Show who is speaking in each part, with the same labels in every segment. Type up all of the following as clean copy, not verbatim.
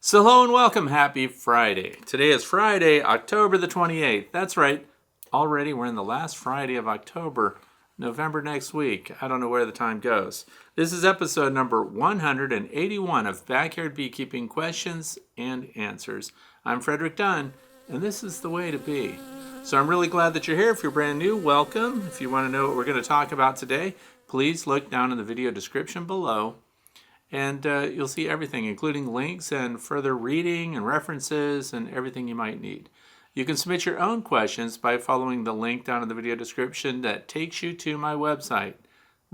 Speaker 1: So hello and welcome. Happy Friday. Today is Friday, October the 28th. That's right. Already we're in the last Friday of October. November next week. I don't know where the time goes. This is episode number 181 of Backyard Beekeeping Questions and Answers. I'm Frederick Dunn, and this is the way to be. So I'm really glad that you're here. If you're brand new, welcome. If you want to know what we're going to talk about today, please look down in the video description below. And you'll see everything, including links and further reading and references and everything you might need. You can submit your own questions by following the link down in the video description that takes you to my website,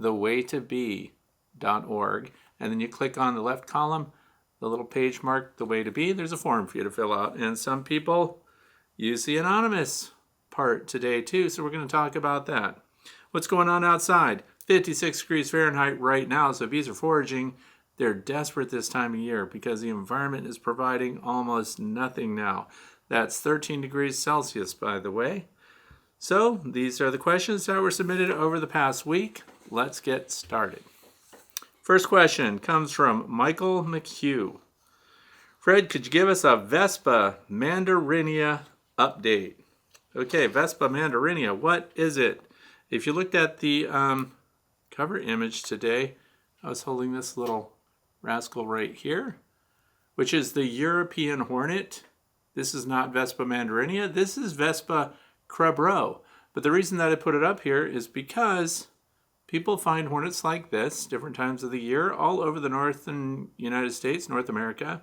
Speaker 1: thewaytobee.org. And then you click on the left column, the little page marked The Way to Be. There's a form for you to fill out. And some people use the anonymous part today too, so we're going to talk about that. What's going on outside? 56 degrees Fahrenheit right now, so bees are foraging. They're desperate this time of year because the environment is providing almost nothing now. That's 13 degrees Celsius, by the way. So these are the questions that were submitted over the past week. Let's get started. First question comes from Michael McHugh. Fred, could you give us a Vespa mandarinia update? Okay, Vespa mandarinia, what is it? If you looked at the cover image today, I was holding this little rascal right here, which is the European hornet. This is not Vespa mandarinia. This is Vespa crabro. But the reason that I put it up here is because people find hornets like this different times of the year all over the northern United States, North America.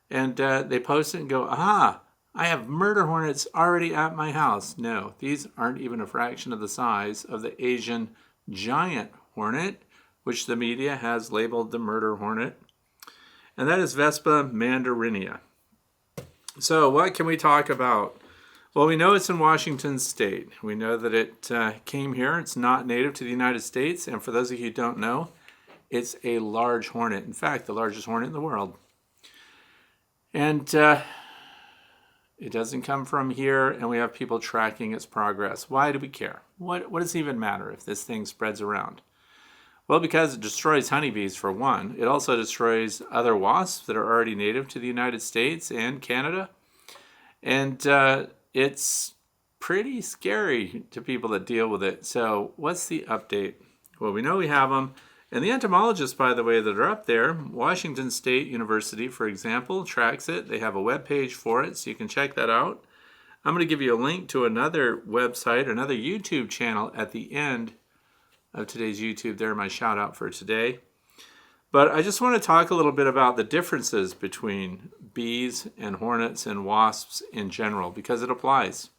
Speaker 1: And they post it and go, aha, I have murder hornets already at my house. No, these aren't even a fraction of the size of the Asian giant hornet, which the media has labeled the murder hornet. And that is Vespa mandarinia. So what can we talk about? Well, we know it's in Washington State. We know that it came here. It's not native to the United States. And for those of you who don't know, it's a large hornet. In fact, the largest hornet in the world. And it doesn't come from here, and we have people tracking its progress. Why do we care? What does it even matter if this thing spreads around? Well, because it destroys honeybees, for one. It also destroys other wasps that are already native to the United States and Canada. And it's pretty scary to people that deal with it. So what's the update? Well, we know we have them. And the entomologists, by the way, that are up there, Washington State University, for example, tracks it. They have a web page for it, so you can check that out. I'm going to give you a link to another website, another YouTube channel at the end of today's YouTube. There, my shout out for today. But I just want to talk a little bit about the differences between bees and hornets and wasps in general, because it applies.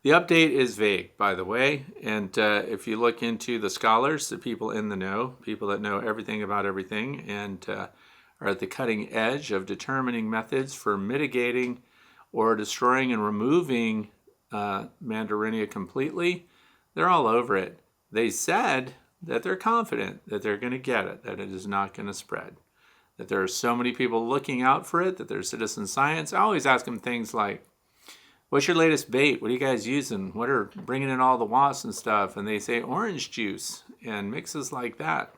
Speaker 1: The update is vague, by the way, and if you look into the scholars, the people in the know, people that know everything about everything and are at the cutting edge of determining methods for mitigating or destroying and removing mandarinia completely, they're all over it. They said that they're confident that they're going to get it, that it is not going to spread, that there are so many people looking out for it, that there's citizen science. I always ask them things like, what's your latest bait? What are you guys using? What are bringing in all the wasps and stuff? And they say orange juice and mixes like that.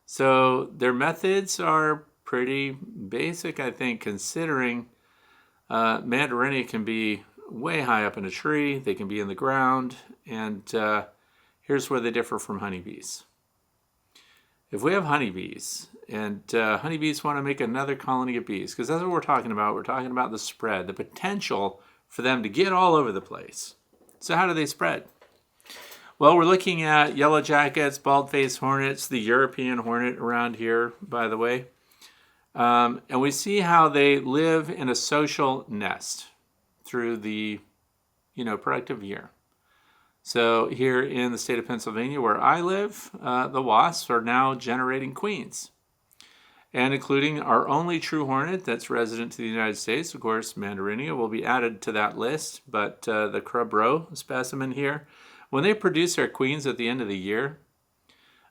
Speaker 1: So their methods are pretty basic, I think, considering mandarinia can be way high up in a tree. They can be in the ground. And here's where they differ from honeybees. If we have honeybees and honeybees want to make another colony of bees, because that's what we're talking about. We're talking about the spread, the potential for them to get all over the place. So how do they spread? Well, we're looking at yellow jackets, bald-faced hornets, the European hornet around here, by the way. And we see how they live in a social nest through the, productive year. So here in the state of Pennsylvania, where I live, the wasps are now generating queens. And including our only true hornet that's resident to the United States, of course, Mandarinia will be added to that list. But the Crabreau specimen here, when they produce their queens at the end of the year,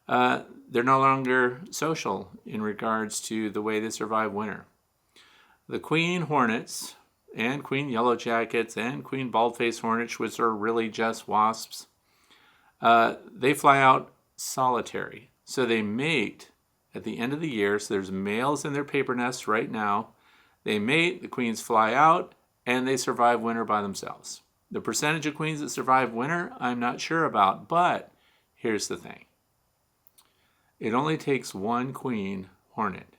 Speaker 1: they're no longer social in regards to the way they survive winter. The queen hornets and queen yellow jackets and queen bald-faced hornets, which are really just wasps, they fly out solitary. So they mate at the end of the year. So there's males in their paper nests right now. They mate, the queens fly out, and they survive winter by themselves. The percentage of queens that survive winter, I'm not sure about, but here's the thing. It only takes one queen hornet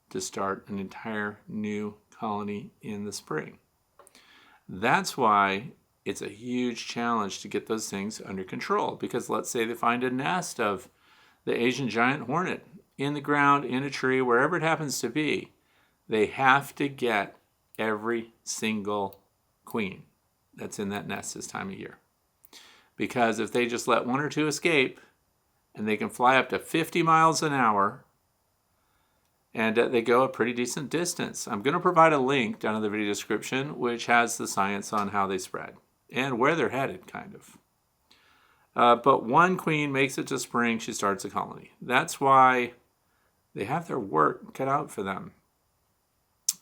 Speaker 1: to start an entire new colony in the spring. That's why it's a huge challenge to get those things under control, because let's say they find a nest of the Asian giant hornet in the ground, in a tree, wherever it happens to be. They have to get every single queen that's in that nest this time of year. Because if they just let one or two escape, and they can fly up to 50 miles an hour, and they go a pretty decent distance. I'm going to provide a link down in the video description which has the science on how they spread and where they're headed, kind of. But one queen makes it to spring, she starts a colony. That's why they have their work cut out for them.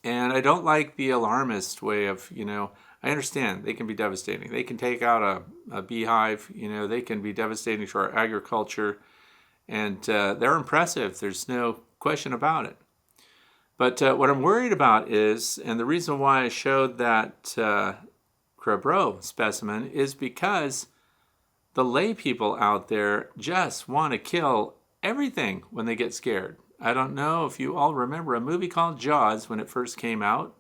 Speaker 1: And I don't like the alarmist way of, I understand they can be devastating. They can take out a beehive, they can be devastating to our agriculture. And they're impressive. There's no question about it. But what I'm worried about is, and the reason why I showed that Crabreau specimen is because the lay people out there just want to kill everything when they get scared. I don't know if you all remember a movie called Jaws when it first came out.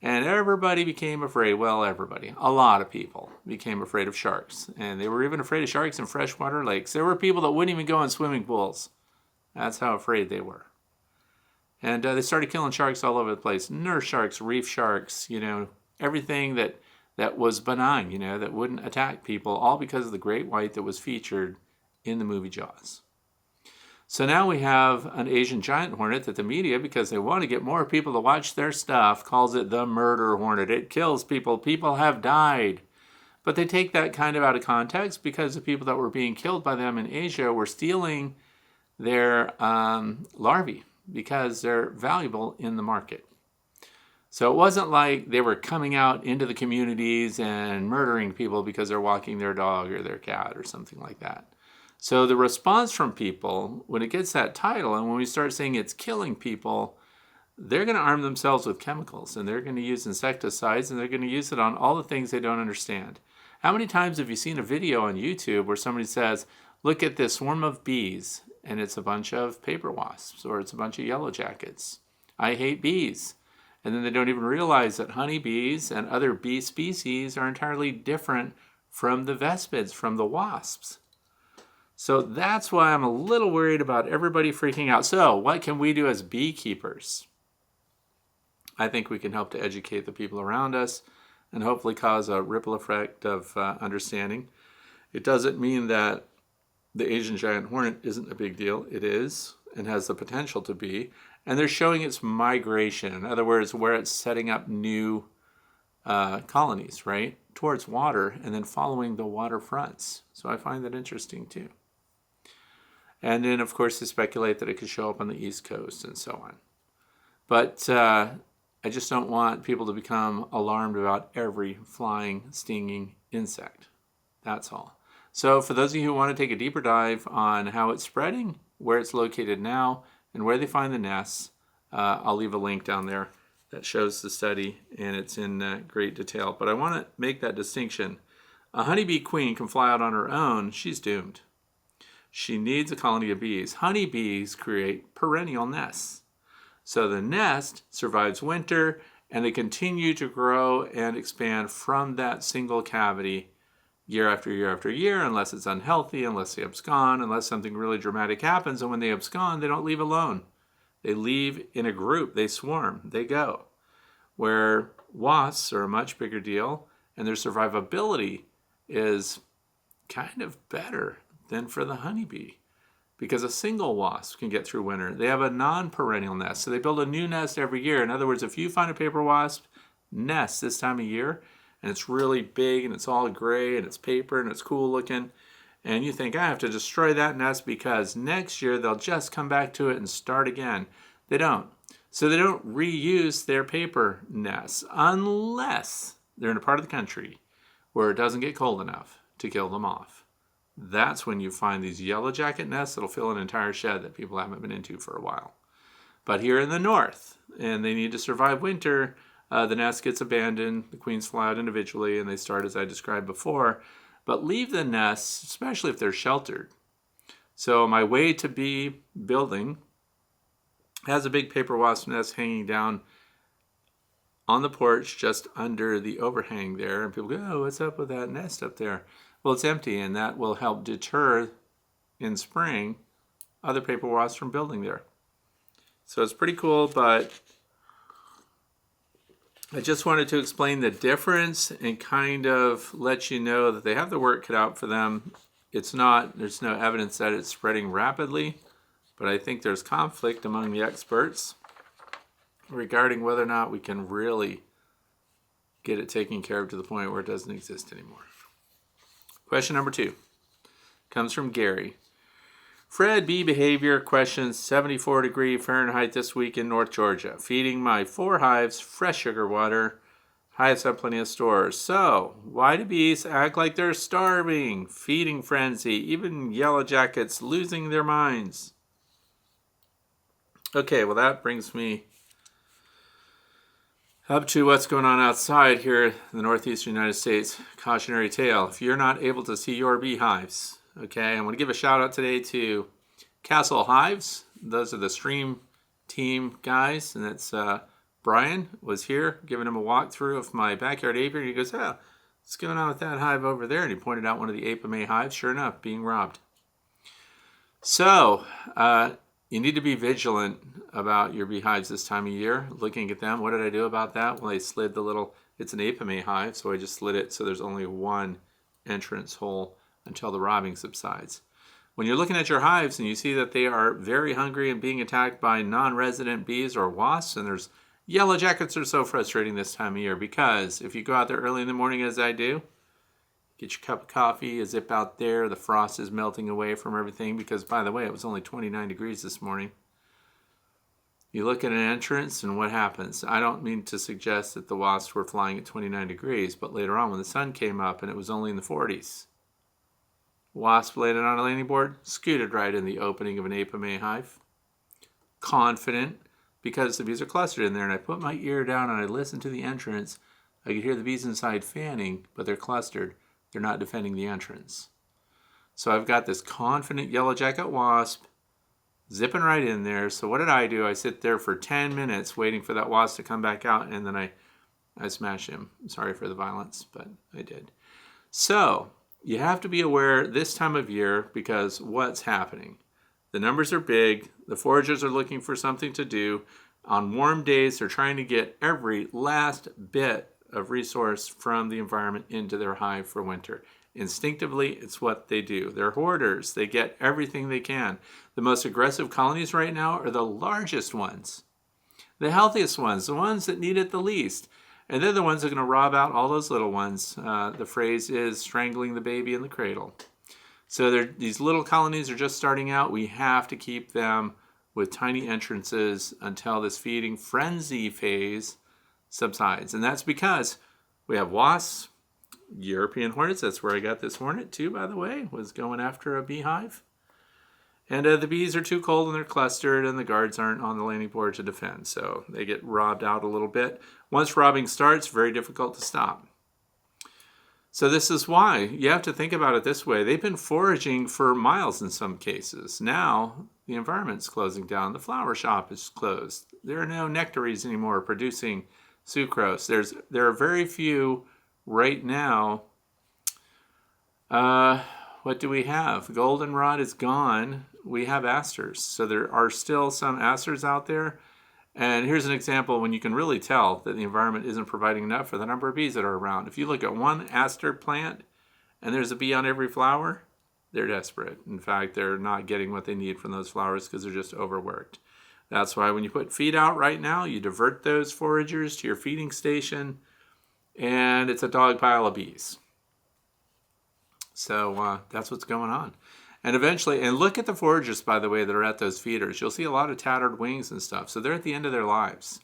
Speaker 1: And everybody became afraid. Well, everybody. A lot of people became afraid of sharks. And they were even afraid of sharks in freshwater lakes. There were people that wouldn't even go in swimming pools. That's how afraid they were. And they started killing sharks all over the place. Nurse sharks, reef sharks, everything that was benign, that wouldn't attack people, all because of the great white that was featured in the movie Jaws. So now we have an Asian giant hornet that the media, because they want to get more people to watch their stuff, calls it the murder hornet. It kills people. People have died. But they take that kind of out of context because the people that were being killed by them in Asia were stealing their larvae because they're valuable in the market. So it wasn't like they were coming out into the communities and murdering people because they're walking their dog or their cat or something like that. So the response from people, when it gets that title, and when we start saying it's killing people, they're going to arm themselves with chemicals, and they're going to use insecticides, and they're going to use it on all the things they don't understand. How many times have you seen a video on YouTube where somebody says, look at this swarm of bees, and it's a bunch of paper wasps, or it's a bunch of yellow jackets. I hate bees. And then they don't even realize that honeybees and other bee species are entirely different from the vespids, from the wasps. So that's why I'm a little worried about everybody freaking out. So what can we do as beekeepers? I think we can help to educate the people around us and hopefully cause a ripple effect of understanding. It doesn't mean that the Asian giant hornet isn't a big deal. It is, and has the potential to be. And they're showing its migration. In other words, where it's setting up new colonies, right, towards water and then following the water fronts. So I find that interesting too. And then, of course, they speculate that it could show up on the East Coast and so on. But I just don't want people to become alarmed about every flying, stinging insect. That's all. So for those of you who want to take a deeper dive on how it's spreading, where it's located now, and where they find the nests, I'll leave a link down there that shows the study, and it's in great detail. But I want to make that distinction. A honeybee queen can fly out on her own. She's doomed. She needs a colony of bees. Honeybees create perennial nests. So the nest survives winter, and they continue to grow and expand from that single cavity year after year after year, unless it's unhealthy, unless they abscond, unless something really dramatic happens. And when they abscond, they don't leave alone. They leave in a group. They swarm. They go. Where wasps are a much bigger deal, and their survivability is kind of better than for the honeybee. because a single wasp can get through winter. They have a non-perennial nest, so they build a new nest every year. In other words, if you find a paper wasp nest this time of year, and it's really big, and it's all gray, and it's paper, and it's cool looking, and you think, I have to destroy that nest because next year they'll just come back to it and start again. They don't. So they don't reuse their paper nests unless they're in a part of the country where it doesn't get cold enough to kill them off. That's when you find these yellow jacket nests that'll fill an entire shed that people haven't been into for a while. But here in the north, and they need to survive winter, the nest gets abandoned, the queens fly out individually, and they start as I described before, but leave the nests, especially if they're sheltered. So my way to bee building has a big paper wasp nest hanging down on the porch just under the overhang there, and people go, oh, what's up with that nest up there? Well, it's empty, and that will help deter in spring other paper wasps from building there. So it's pretty cool, but I just wanted to explain the difference and kind of let you know that they have the work cut out for them. There's no evidence that it's spreading rapidly, but I think there's conflict among the experts regarding whether or not we can really get it taken care of to the point where it doesn't exist anymore. Question number 2 comes from Gary. Fred, bee behavior questions 74 degree Fahrenheit this week in North Georgia. Feeding my 4 hives fresh sugar water. Hives have plenty of stores. So, why do bees act like they're starving? Feeding frenzy. Even yellow jackets losing their minds. Okay, well that brings me up to what's going on outside here in the northeastern United States. Cautionary tale. If you're not able to see your beehives, okay, I want to give a shout out today to Castle Hives. Those are the stream team guys, and that's Brian was here giving him a walkthrough of my backyard apiary. He goes, oh, what's going on with that hive over there? And he pointed out one of the Apiary hives, sure enough, being robbed. So, you need to be vigilant about your beehives this time of year, looking at them. What did I do about that? Well, I slid it's an Apiary hive, so I just slid it so there's only one entrance hole until the robbing subsides. When you're looking at your hives and you see that they are very hungry and being attacked by non-resident bees or wasps, and there's yellow jackets are so frustrating this time of year because if you go out there early in the morning as I do, get your cup of coffee, you zip out there, the frost is melting away from everything because, by the way, it was only 29 degrees this morning. You look at an entrance and what happens? I don't mean to suggest that the wasps were flying at 29 degrees, but later on when the sun came up and it was only in the 40s, wasp landed on a landing board, scooted right in the opening of an Apiary hive. Confident, because the bees are clustered in there, and I put my ear down and I listened to the entrance. I could hear the bees inside fanning, but they're clustered. They're not defending the entrance. So I've got this confident yellow jacket wasp zipping right in there. So what did I do? I sit there for 10 minutes waiting for that wasp to come back out, and then I smash him. Sorry for the violence, but I did. So you have to be aware this time of year because what's happening? The numbers are big. The foragers are looking for something to do. On warm days, they're trying to get every last bit of resource from the environment into their hive for winter. Instinctively, it's what they do. They're hoarders. They get everything they can. The most aggressive colonies right now are the largest ones, the healthiest ones, the ones that need it the least. And they're the ones that are going to rob out all those little ones. The phrase is strangling the baby in the cradle. So these little colonies are just starting out. We have to keep them with tiny entrances until this feeding frenzy phase subsides. And that's because we have wasps, European hornets. That's where I got this hornet too, by the way, was going after a beehive. And the bees are too cold and they're clustered and the guards aren't on the landing board to defend. So they get robbed out a little bit. Once robbing starts, very difficult to stop. So this is why you have to think about it this way. They've been foraging for miles in some cases. Now the environment's closing down. The flower shop is closed. There are no nectaries anymore producing sucrose. There are very few right now. What do we have? Goldenrod is gone. We have asters. So there are still some asters out there. And here's an example when you can really tell that the environment isn't providing enough for the number of bees that are around. If you look at one aster plant and there's a bee on every flower, They're desperate. In fact, they're not getting what they need from those flowers because they're just overworked. That's why when you put feed out right now, you divert those foragers to your feeding station, and it's a dog pile of bees. So that's what's going on. And eventually, and look at the foragers, by the way, that are at those feeders. You'll see a lot of tattered wings and stuff. So they're at the end of their lives.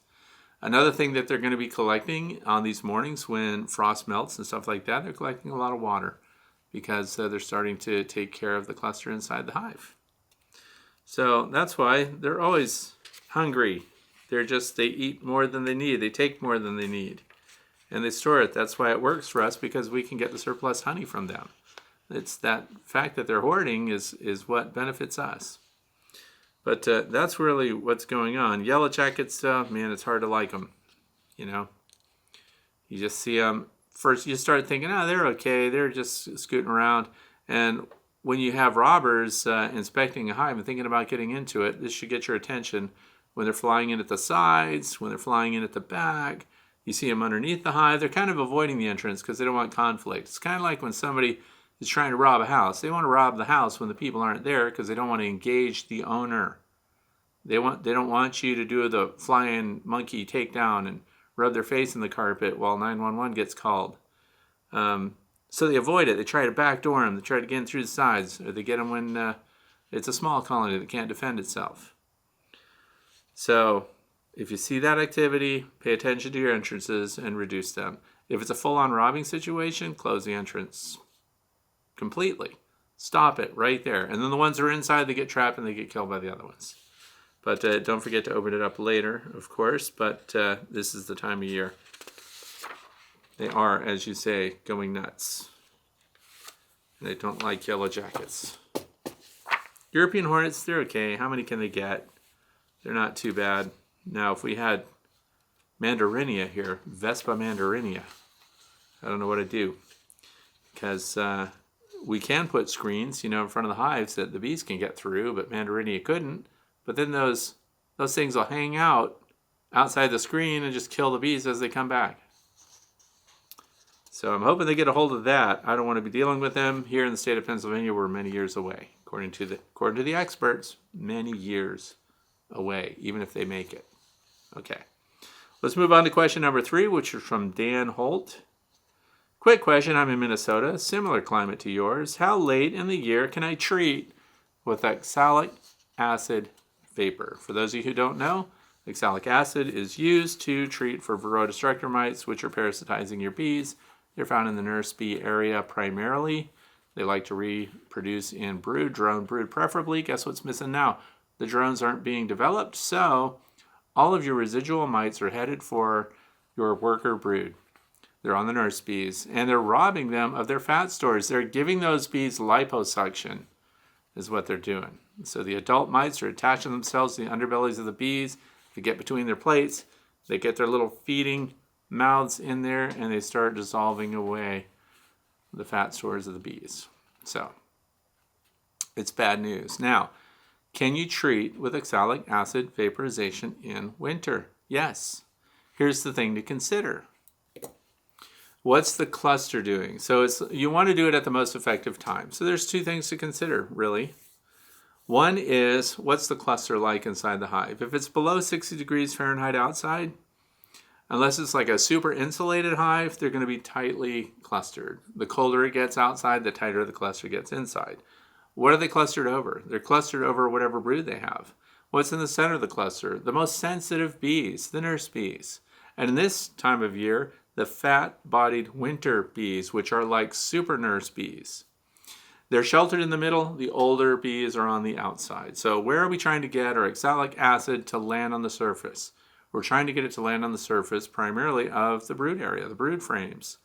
Speaker 1: Another thing that they're going to be collecting on these mornings when frost melts and stuff like that, they're collecting a lot of water because they're starting to take care of the cluster inside the hive. So that's why they're always hungry. They eat more than they need. They take more than they need. And they store it. That's why it works for us, because we can get the surplus honey from them. It's that fact that they're hoarding is what benefits us. But that's really what's going on. Yellow jackets, man, it's hard to like them. You know, you just see them. First, you start thinking, oh, they're okay. They're just scooting around. And when you have robbers inspecting a hive and thinking about getting into it, this should get your attention. When they're flying in at the sides, when they're flying in at the back, you see them underneath the hive. They're kind of avoiding the entrance because they don't want conflict. It's kind of like when somebody is trying to rob a house. They want to rob the house when the people aren't there because they don't want to engage the owner. They don't want you to do the flying monkey takedown and rub their face in the carpet while 911 gets called. So they avoid it. They try to backdoor them. They try to get in through the sides. Or they get them when it's a small colony that can't defend itself. So if you see that activity, pay attention to your entrances and reduce them. If it's a full-on robbing situation, close the entrance completely. Stop it right there. And then the ones that are inside, they get trapped and they get killed by the other ones. But don't forget to open it up later, of course. But this is the time of year. They are, as you say, going nuts. They don't like yellow jackets. European hornets, they're okay. How many can they get? They're not too bad. Now, if we had Mandarinia here, Vespa Mandarinia, I don't know what I'd do. Because we can put screens, in front of the hives that the bees can get through, but Mandarinia couldn't. But then those things will hang out outside the screen and just kill the bees as they come back. So I'm hoping they get a hold of that. I don't want to be dealing with them. Here in the state of Pennsylvania, we're many years away. According to the experts, many years away, even if they make it. Okay. Let's move on to question number 3, which is from Dan Holt. Quick question. I'm in Minnesota, similar climate to yours. How late in the year can I treat with oxalic acid vapor? For those of you who don't know, oxalic acid is used to treat for Varroa destructor mites, which are parasitizing your bees. They're found in the nurse bee area primarily. They like to reproduce in brood, drone brood preferably. Guess what's missing now? The drones aren't being developed, so all of your residual mites are headed for your worker brood. They're on the nurse bees, and they're robbing them of their fat stores. They're giving those bees liposuction, is what they're doing. So the adult mites are attaching themselves to the underbellies of the bees. They get between their plates. They get their little feeding mouths in there, and they start dissolving away the fat stores of the bees. So it's bad news. Now, can you treat with oxalic acid vaporization in winter? Yes. Here's the thing to consider. What's the cluster doing? So you want to do it at the most effective time. So there's 2 things to consider, really. One is, what's the cluster like inside the hive? If it's below 60 degrees Fahrenheit outside, unless it's like a super insulated hive, they're going to be tightly clustered. The colder it gets outside, the tighter the cluster gets inside. What are they clustered over? They're clustered over whatever brood they have. What's in the center of the cluster? The most sensitive bees, the nurse bees. And in this time of year, the fat-bodied winter bees, which are like super nurse bees. They're sheltered in the middle. The older bees are on the outside. So where are we trying to get our oxalic acid to land on the surface? We're trying to get it to land on the surface primarily of the brood area, the brood frames.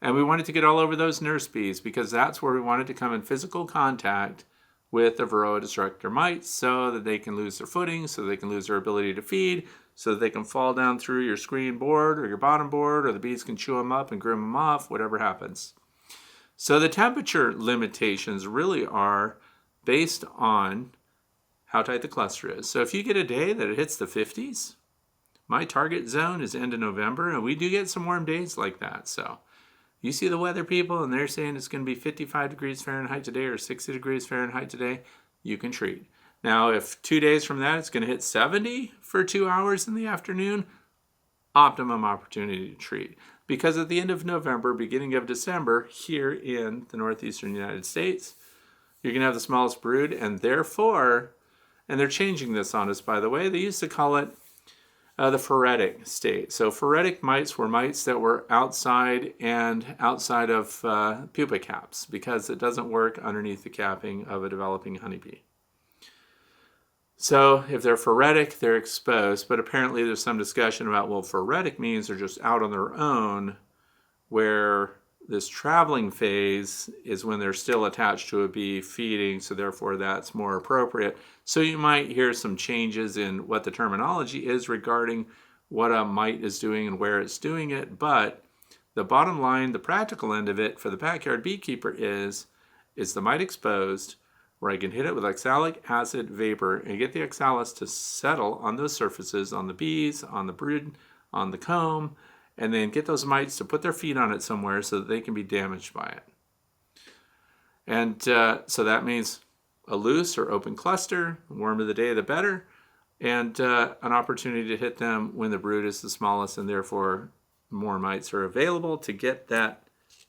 Speaker 1: And we want it to get all over those nurse bees because that's where we want it to come in physical contact with the Varroa destructor mites so that they can lose their footing, so they can lose their ability to feed, so that they can fall down through your screen board or your bottom board, or the bees can chew them up and groom them off, whatever happens. So the temperature limitations really are based on how tight the cluster is. So if you get a day that it hits the 50s, my target zone is end of November, and we do get some warm days like that. So You see the weather people and they're saying it's going to be 55 degrees Fahrenheit today or 60 degrees Fahrenheit today, you can treat. Now, if 2 days from that it's going to hit 70 for 2 hours in the afternoon, optimum opportunity to treat. Because at the end of November, beginning of December, here in the northeastern United States, you're going to have the smallest brood, and therefore, and they're changing this on us, by the way, they used to call it the phoretic state. So phoretic mites were mites that were outside of pupa caps because it doesn't work underneath the capping of a developing honeybee. So if they're phoretic, they're exposed, but apparently there's some discussion about, well, phoretic means they're just out on their own, where this traveling phase is when they're still attached to a bee feeding, so therefore that's more appropriate. So you might hear some changes in what the terminology is regarding what a mite is doing and where it's doing it, but the bottom line, the practical end of it for the backyard beekeeper is the mite exposed, where I can hit it with oxalic acid vapor and get the oxalis to settle on those surfaces, on the bees, on the brood, on the comb, and then get those mites to put their feet on it somewhere so that they can be damaged by it. And so that means a loose or open cluster, the warmer the day the better, and an opportunity to hit them when the brood is the smallest and therefore more mites are available to get that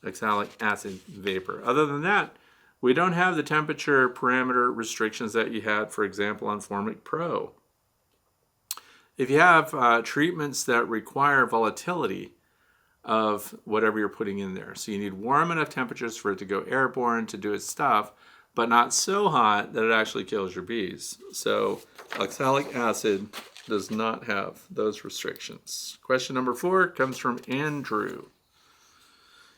Speaker 1: oxalic acid vapor. Other than that, we don't have the temperature parameter restrictions that you had, for example, on Formic Pro. If you have treatments that require volatility of whatever you're putting in there, so you need warm enough temperatures for it to go airborne to do its stuff, but not so hot that it actually kills your bees. So oxalic acid does not have those restrictions. Question number 4 comes from Andrew.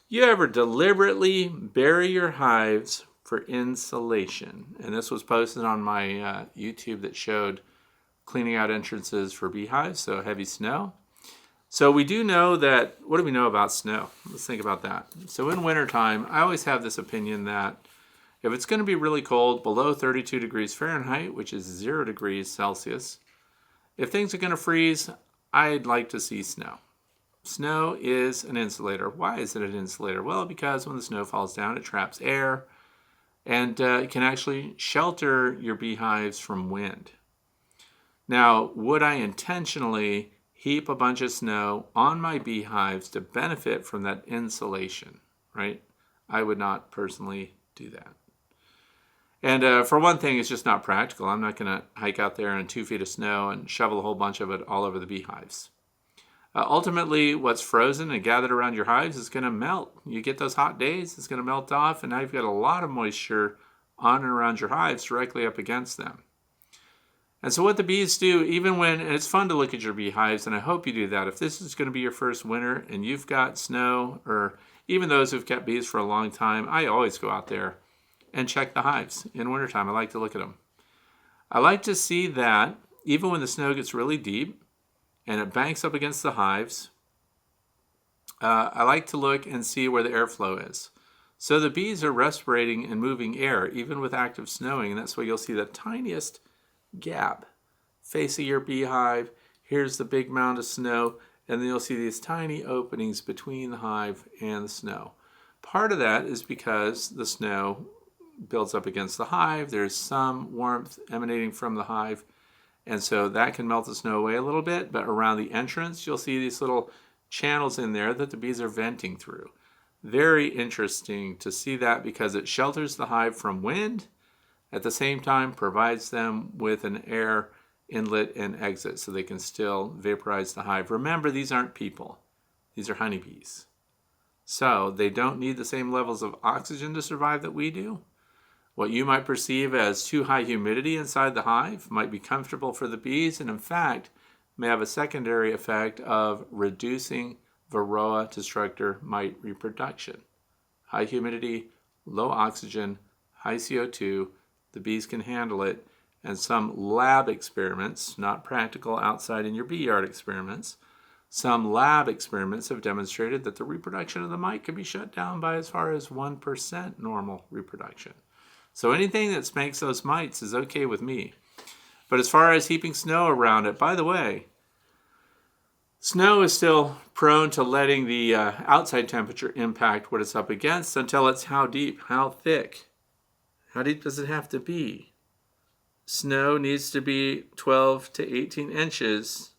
Speaker 1: You ever deliberately bury your hives for insulation? And this was posted on my YouTube that showed cleaning out entrances for beehives, so heavy snow. So we do know that, what do we know about snow? Let's think about that. So in wintertime, I always have this opinion that if it's going to be really cold, below 32 degrees Fahrenheit, which is 0 degrees Celsius, if things are going to freeze, I'd like to see snow. Snow is an insulator. Why is it an insulator? Well, because when the snow falls down, it traps air and it can actually shelter your beehives from wind. Now, would I intentionally heap a bunch of snow on my beehives to benefit from that insulation, right? I would not personally do that. And for one thing, it's just not practical. I'm not going to hike out there in 2 feet of snow and shovel a whole bunch of it all over the beehives. Ultimately, what's frozen and gathered around your hives is going to melt. You get those hot days, it's going to melt off, and now you've got a lot of moisture on and around your hives directly up against them. And so what the bees do, even when, and it's fun to look at your beehives, and I hope you do that. If this is going to be your first winter and you've got snow, or even those who've kept bees for a long time, I always go out there and check the hives in wintertime. I like to look at them. I like to see that even when the snow gets really deep and it banks up against the hives, I like to look and see where the airflow is. So the bees are respirating and moving air, even with active snowing, and that's why you'll see the tiniest gap facing your beehive. Here's the big mound of snow, and then you'll see these tiny openings between the hive and the snow. Part of that is because the snow builds up against the hive. There's some warmth emanating from the hive, and so that can melt the snow away a little bit, but around the entrance you'll see these little channels in there that the bees are venting through. Very interesting to see that because it shelters the hive from wind, at the same time provides them with an air inlet and exit so they can still vaporize the hive. Remember, these aren't people. These are honeybees. So they don't need the same levels of oxygen to survive that we do. What you might perceive as too high humidity inside the hive might be comfortable for the bees, and in fact may have a secondary effect of reducing Varroa destructor mite reproduction. High humidity, low oxygen, high CO2, the bees can handle it, and some lab experiments, not practical outside in your bee yard experiments, some lab experiments have demonstrated that the reproduction of the mite can be shut down by as far as 1% normal reproduction. So anything that makes those mites is okay with me. But as far as heaping snow around it, by the way, snow is still prone to letting the outside temperature impact what it's up against until it's how deep, how thick. How deep does it have to be? Snow needs to be 12 to 18 inches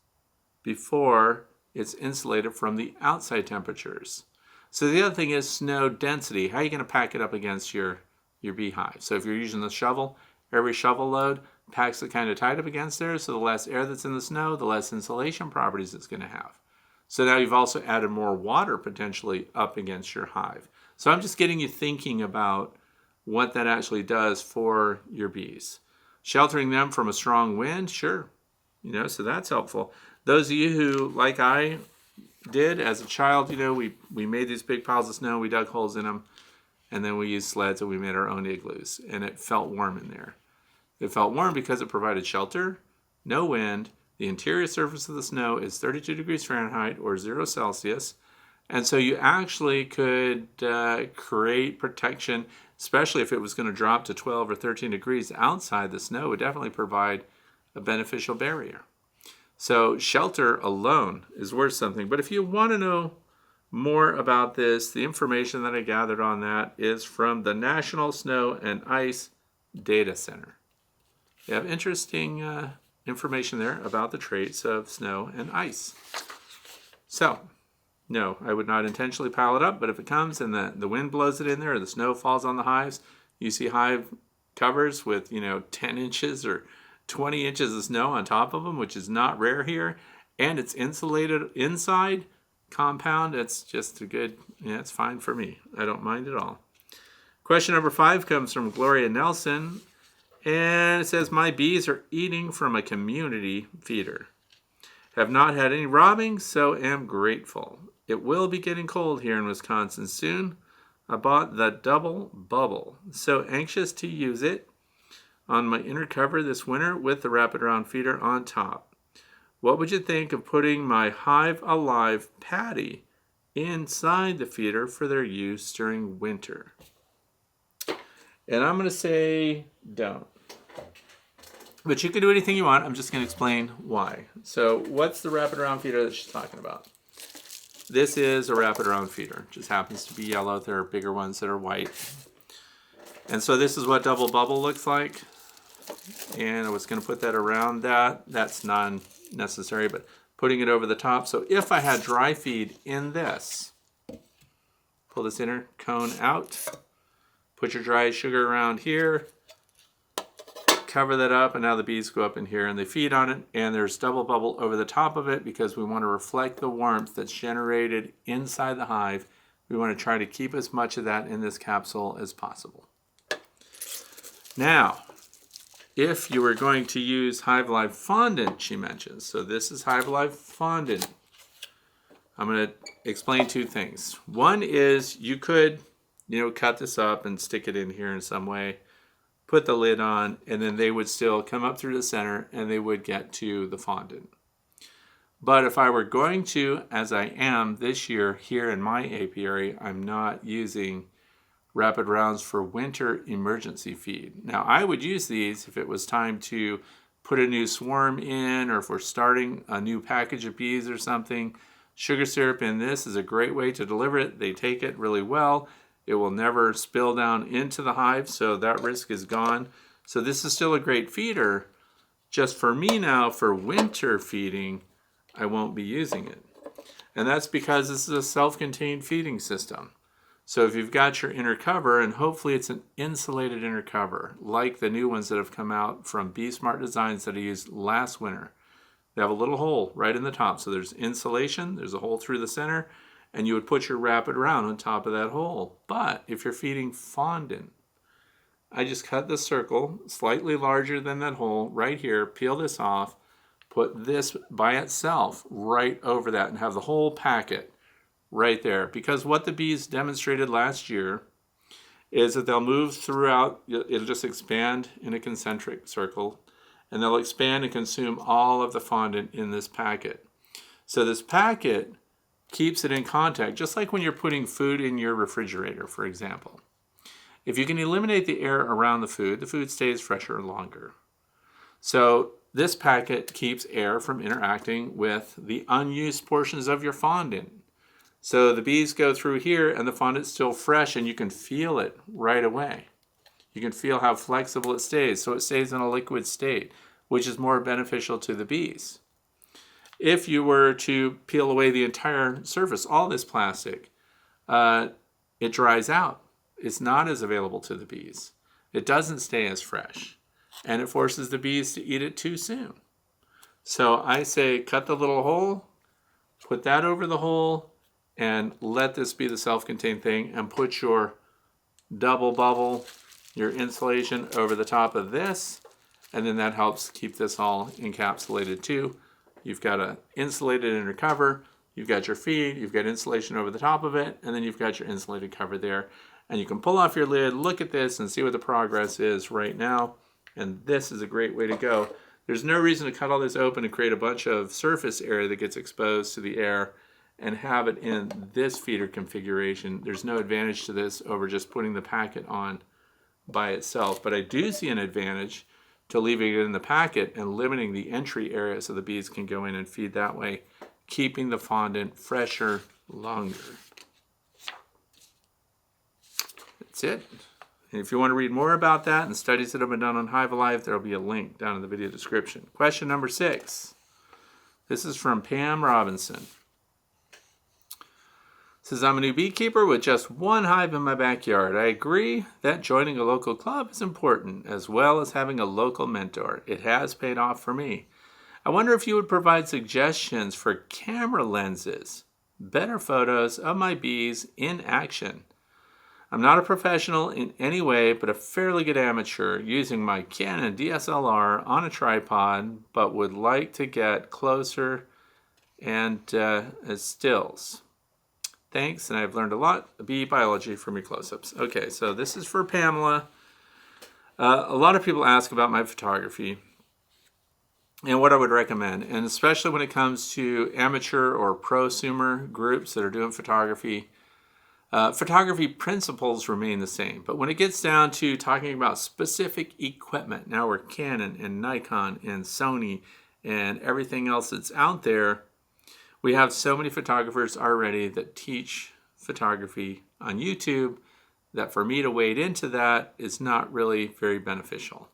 Speaker 1: before it's insulated from the outside temperatures. So the other thing is snow density. How are you going to pack it up against your beehive? So if you're using the shovel, every shovel load packs it kind of tight up against there, so the less air that's in the snow, the less insulation properties it's going to have. So now you've also added more water potentially up against your hive. So I'm just getting you thinking about what that actually does for your bees. Sheltering them from a strong wind, sure. So that's helpful. Those of you who, like I did as a child, we made these big piles of snow, we dug holes in them, and then we used sleds and we made our own igloos, and it felt warm in there. It felt warm because it provided shelter, no wind. The interior surface of the snow is 32 degrees Fahrenheit or 0 Celsius. And so you actually could create protection, especially if it was going to drop to 12 or 13 degrees outside. The snow would definitely provide a beneficial barrier. So shelter alone is worth something. But if you want to know more about this, the information that I gathered on that is from the National Snow and Ice Data Center. They have interesting information there about the traits of snow and ice. So, no, I would not intentionally pile it up, but if it comes and the wind blows it in there or the snow falls on the hives, you see hive covers with 10 inches or 20 inches of snow on top of them, which is not rare here, and it's insulated inside compound. It's just it's fine for me. I don't mind at all. Question number 5 comes from Gloria Nelson. And it says, my bees are eating from a community feeder. Have not had any robbing, so am grateful. It will be getting cold here in Wisconsin soon. I bought the Double Bubble. So anxious to use it on my inner cover this winter with the Rapid Round feeder on top. What would you think of putting my Hive Alive patty inside the feeder for their use during winter? And I'm going to say don't. But you can do anything you want. I'm just going to explain why. So what's the Rapid Round feeder that she's talking about? This is a Rapid Round feeder. It just happens to be yellow. There are bigger ones that are white. And so this is what Double Bubble looks like. And I was going to put that around that. That's non-necessary, but putting it over the top. So if I had dry feed in this, pull this inner cone out, put your dry sugar around here, cover that up, and now the bees go up in here and they feed on it, and there's Double Bubble over the top of it because we want to reflect the warmth that's generated inside the hive. We want to try to keep as much of that in this capsule as possible. Now, if you were going to use Hive Alive fondant, she mentions, so this is Hive Alive fondant. I'm going to explain 2 things. One is you could, cut this up and stick it in here in some way, put the lid on, and then they would still come up through the center and they would get to the fondant. But if I were going to, as I am this year here in my apiary, I'm not using Rapid Rounds for winter emergency feed. Now I would use these if it was time to put a new swarm in, or if we're starting a new package of bees or something. Sugar syrup in this is a great way to deliver it. They take it really well. It will never spill down into the hive, so that risk is gone. So this is still a great feeder. Just for me now, for winter feeding, I won't be using it. And that's because this is a self-contained feeding system. So if you've got your inner cover, and hopefully it's an insulated inner cover, like the new ones that have come out from Bee Smart Designs that I used last winter. They have a little hole right in the top. So there's insulation, there's a hole through the center, and you would put your Rapid Round on top of that hole. But if you're feeding fondant, I just cut the circle slightly larger than that hole right here, peel this off, put this by itself right over that, and have the whole packet right there. Because what the bees demonstrated last year is that they'll move throughout, it'll just expand in a concentric circle, and they'll expand and consume all of the fondant in this packet. So this packet keeps it in contact, just like when you're putting food in your refrigerator, for example. If you can eliminate the air around the food stays fresher longer. So this packet keeps air from interacting with the unused portions of your fondant. So the bees go through here and the fondant's still fresh and you can feel it right away. You can feel how flexible it stays. So it stays in a liquid state, which is more beneficial to the bees. If you were to peel away the entire surface, all this plastic, it dries out. It's not as available to the bees. It doesn't stay as fresh. And it forces the bees to eat it too soon. So I say cut the little hole, put that over the hole, and let this be the self-contained thing, and put your double bubble, your insulation over the top of this, and then that helps keep this all encapsulated too. You've got an insulated inner cover, you've got your feed, you've got insulation over the top of it, and then you've got your insulated cover there. And you can pull off your lid, look at this, and see what the progress is right now. And this is a great way to go. There's no reason to cut all this open and create a bunch of surface area that gets exposed to the air and have it in this feeder configuration. There's no advantage to this over just putting the packet on by itself, but I do see an advantage to leaving it in the packet and limiting the entry area so the bees can go in and feed that way, keeping the fondant fresher longer. That's it. And if you want to read more about that and studies that have been done on Hive Alive, there will be a link down in the video description. Question number 6. This is from Pam Robinson. Says, I'm a new beekeeper with just one hive in my backyard. I agree that joining a local club is important, as well as having a local mentor. It has paid off for me. I wonder if you would provide suggestions for camera lenses, better photos of my bees in action. I'm not a professional in any way, but a fairly good amateur using my Canon DSLR on a tripod, but would like to get closer and as stills. Thanks, and I've learned a lot of bee biology from your close-ups. Okay, so this is for Pamela. A lot of people ask about my photography and what I would recommend, and especially when it comes to amateur or prosumer groups that are doing photography. Photography principles remain the same, but when it gets down to talking about specific equipment, now we're Canon and Nikon and Sony and everything else that's out there, we have so many photographers already that teach photography on YouTube that for me to wade into that is not really very beneficial.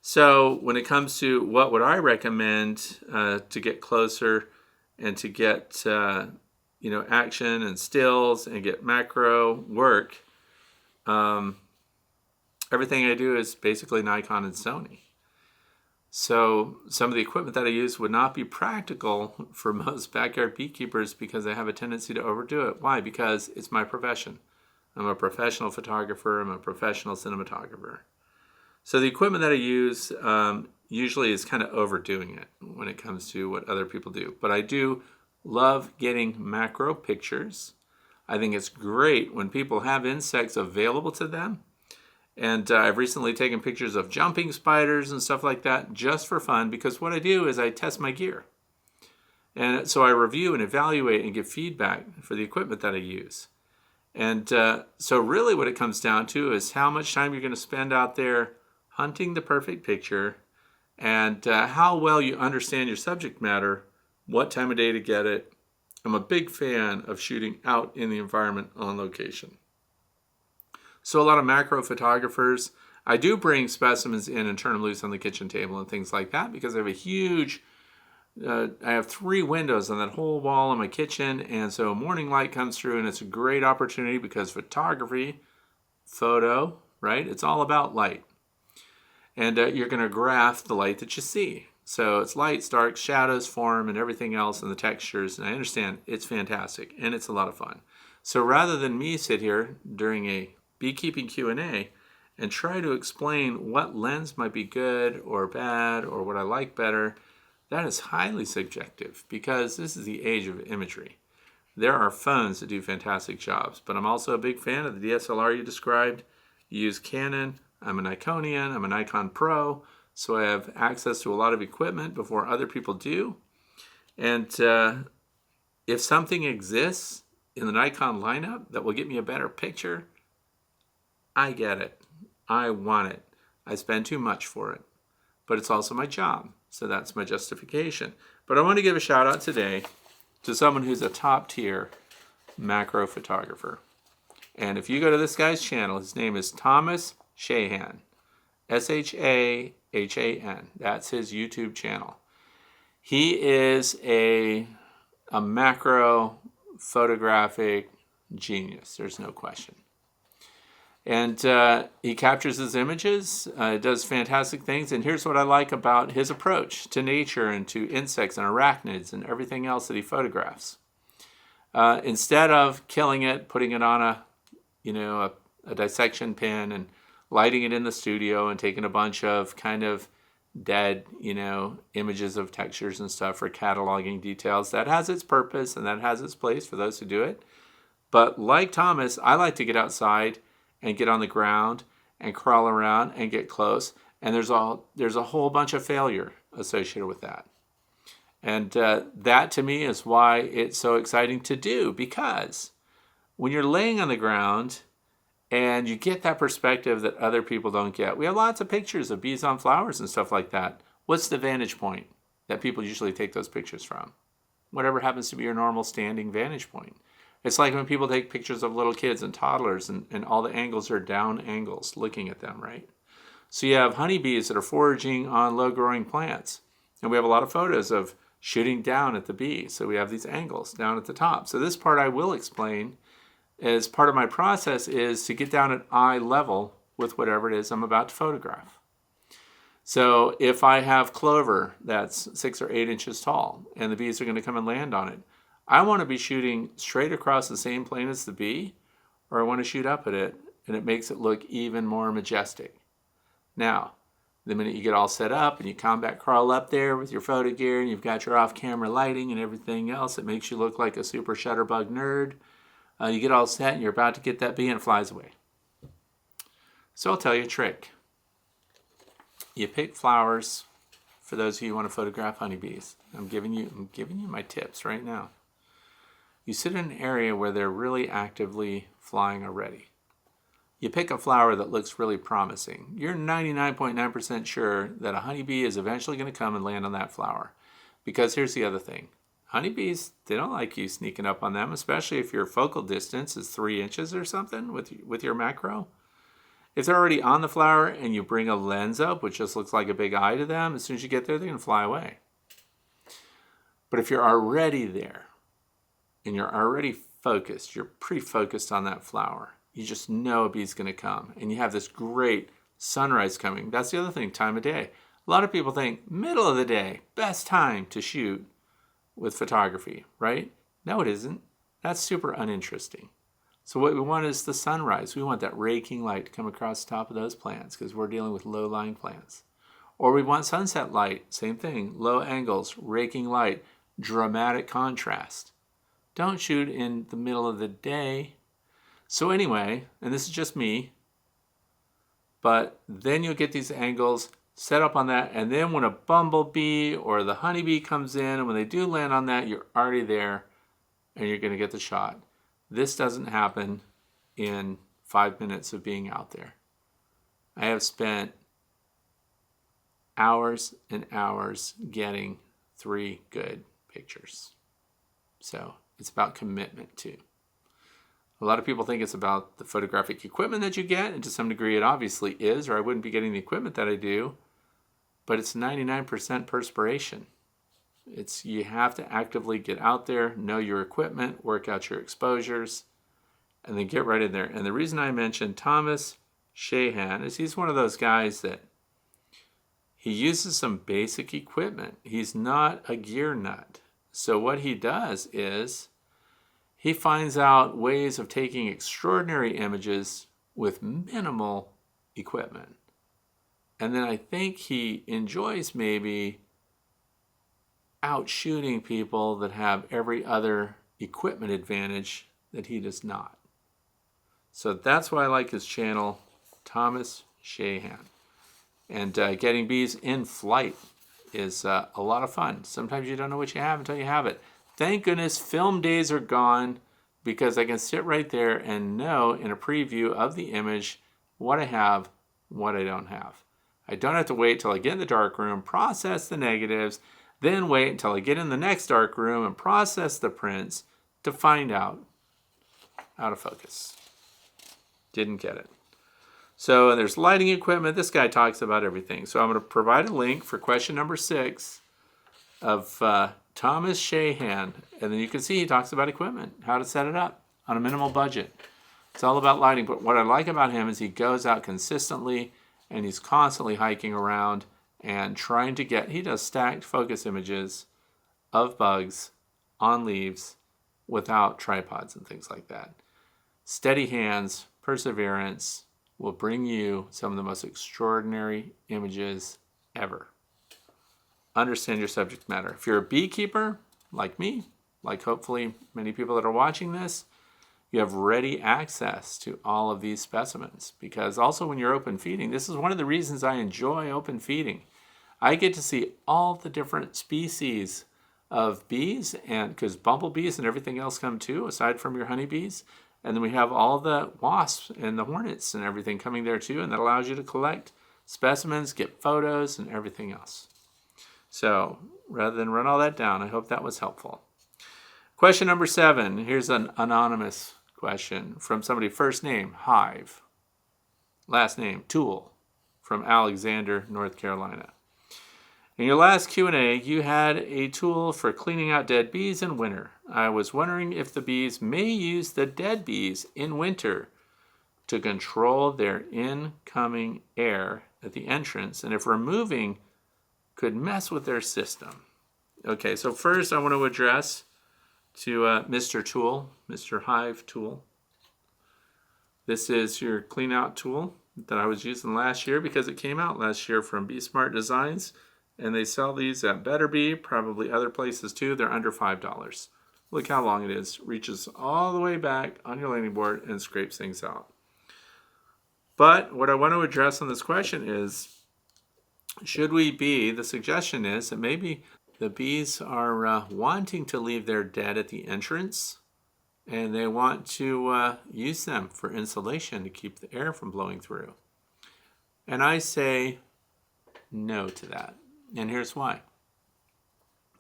Speaker 1: So when it comes to what would I recommend to get closer and to get action and stills and get macro work, everything I do is basically Nikon and Sony. So some of the equipment that I use would not be practical for most backyard beekeepers because I have a tendency to overdo it. Why? Because it's my profession. I'm a professional photographer. I'm a professional cinematographer. So the equipment that I use usually is kind of overdoing it when it comes to what other people do. But I do love getting macro pictures. I think it's great when people have insects available to them. And I've recently taken pictures of jumping spiders and stuff like that just for fun, because what I do is I test my gear. And so I review and evaluate and give feedback for the equipment that I use. And so really what it comes down to is how much time you're going to spend out there hunting the perfect picture, and how well you understand your subject matter, what time of day to get it. I'm a big fan of shooting out in the environment on location. So a lot of macro photographers, I do bring specimens in and turn them loose on the kitchen table and things like that, because I have a huge, I have 3 windows on that whole wall in my kitchen, and so morning light comes through, and it's a great opportunity because photography, photo, right? It's all about light. And you're going to graph the light that you see. So it's lights, darks, shadows, form, and everything else, and the textures. And I understand it's fantastic, and it's a lot of fun. So rather than me sit here during a beekeeping Q&A and try to explain what lens might be good or bad or what I like better, that is highly subjective, because this is the age of imagery. There are phones that do fantastic jobs, but I'm also a big fan of the DSLR you described. You use Canon. I'm a Nikonian. I'm a Nikon Pro, so I have access to a lot of equipment before other people do. And if something exists in the Nikon lineup that will get me a better picture, I get it. I want it. I spend too much for it. But it's also my job. So that's my justification. But I want to give a shout out today to someone who's a top tier macro photographer. And if you go to this guy's channel, his name is Thomas Shahan. Shahan. That's his YouTube channel. He is a macro photographic genius. There's no question. And he captures his images, does fantastic things. And here's what I like about his approach to nature and to insects and arachnids and everything else that he photographs. Instead of killing it, putting it on a dissection pin and lighting it in the studio and taking a bunch of kind of dead, images of textures and stuff for cataloging details, that has its purpose and that has its place for those who do it. But like Thomas, I like to get outside and get on the ground and crawl around and get close. And there's a whole bunch of failure associated with that. And that to me is why it's so exciting to do, because when you're laying on the ground and you get that perspective that other people don't get. We have lots of pictures of bees on flowers and stuff like that. What's the vantage point that people usually take those pictures from? Whatever happens to be your normal standing vantage point. It's like when people take pictures of little kids and toddlers and all the angles are down angles looking at them, right? So you have honeybees that are foraging on low-growing plants. And we have a lot of photos of shooting down at the bee. So we have these angles down at the top. So this part I will explain as part of my process is to get down at eye level with whatever it is I'm about to photograph. So if I have clover that's 6 or 8 inches tall and the bees are going to come and land on it, I want to be shooting straight across the same plane as the bee, or I want to shoot up at it and it makes it look even more majestic. Now, the minute you get all set up and you combat crawl up there with your photo gear and you've got your off-camera lighting and everything else, it makes you look like a super shutterbug nerd. You get all set and you're about to get that bee and it flies away. So I'll tell you a trick. You pick flowers for those of you who want to photograph honeybees. I'm giving you my tips right now. You sit in an area where they're really actively flying already. You pick a flower that looks really promising. You're 99.9% sure that a honeybee is eventually going to come and land on that flower. Because here's the other thing. Honeybees, they don't like you sneaking up on them, especially if your focal distance is 3 inches or something with your macro. If they're already on the flower and you bring a lens up, which just looks like a big eye to them, as soon as you get there, they're going to fly away. But if you're already there and you're already focused, you're pretty focused on that flower, you just know a bee's going to come. And you have this great sunrise coming. That's the other thing, time of day. A lot of people think middle of the day, best time to shoot with photography, right? No, it isn't. That's super uninteresting. So what we want is the sunrise. We want that raking light to come across the top of those plants because we're dealing with low-lying plants. Or we want sunset light, same thing, low angles, raking light, dramatic contrast. Don't shoot in the middle of the day. So anyway, and this is just me, but then you'll get these angles set up on that, and then when a bumblebee or the honeybee comes in, and when they do land on that, you're already there, and you're going to get the shot. This doesn't happen in 5 minutes of being out there. I have spent hours and hours getting 3 good pictures. So it's about commitment too. A lot of people think it's about the photographic equipment that you get, and to some degree it obviously is, or I wouldn't be getting the equipment that I do. But it's 99% perspiration. You have to actively get out there, know your equipment, work out your exposures, and then get right in there. And the reason I mentioned Thomas Shahan is he's one of those guys that he uses some basic equipment. He's not a gear nut. So what he does is he finds out ways of taking extraordinary images with minimal equipment. And then I think he enjoys maybe outshooting people that have every other equipment advantage that he does not. So that's why I like his channel, Thomas Shahan. And getting bees in flight is a lot of fun. Sometimes you don't know what you have until you have it. Thank goodness film days are gone because I can sit right there and know in a preview of the image what I have, what I don't have. I don't have to wait till I get in the dark room, process the negatives, then wait until I get in the next dark room and process the prints to find out out of focus. Didn't get it. So there's lighting equipment. This guy talks about everything. So I'm going to provide a link for question number 6 of Thomas Shahan. And then you can see he talks about equipment, how to set it up on a minimal budget. It's all about lighting. But what I like about him is he goes out consistently and he's constantly hiking around and trying to get, he does stacked focus images of bugs on leaves without tripods and things like that. Steady hands, perseverance will bring you some of the most extraordinary images ever. Understand your subject matter. If you're a beekeeper, like me, like hopefully many people that are watching this, you have ready access to all of these specimens. Because also when you're open feeding, this is one of the reasons I enjoy open feeding. I get to see all the different species of bees, and because bumblebees and everything else come too, aside from your honeybees. And then we have all the wasps and the hornets and everything coming there too, and that allows you to collect specimens, get photos, and everything else. So rather than run all that down, I hope that was helpful. Question number 7. Here's an anonymous question from somebody. First name, Hive. Last name, Tool, from Alexander, North Carolina. In your last Q&A, you had a tool for cleaning out dead bees in winter. I was wondering if the bees may use the dead bees in winter to control their incoming air at the entrance, and if removing could mess with their system. Okay, so first I want to address to Mr. Tool, Mr. Hive Tool. This is your clean out tool that I was using last year because it came out last year from Bee Smart Designs. And they sell these at Better Bee, probably other places too. They're under $5. Look how long it is. Reaches all the way back on your landing board and scrapes things out. But what I want to address on this question is, should we be, the suggestion is that maybe the bees are wanting to leave their dead at the entrance and they want to use them for insulation to keep the air from blowing through. And I say no to that. And here's why.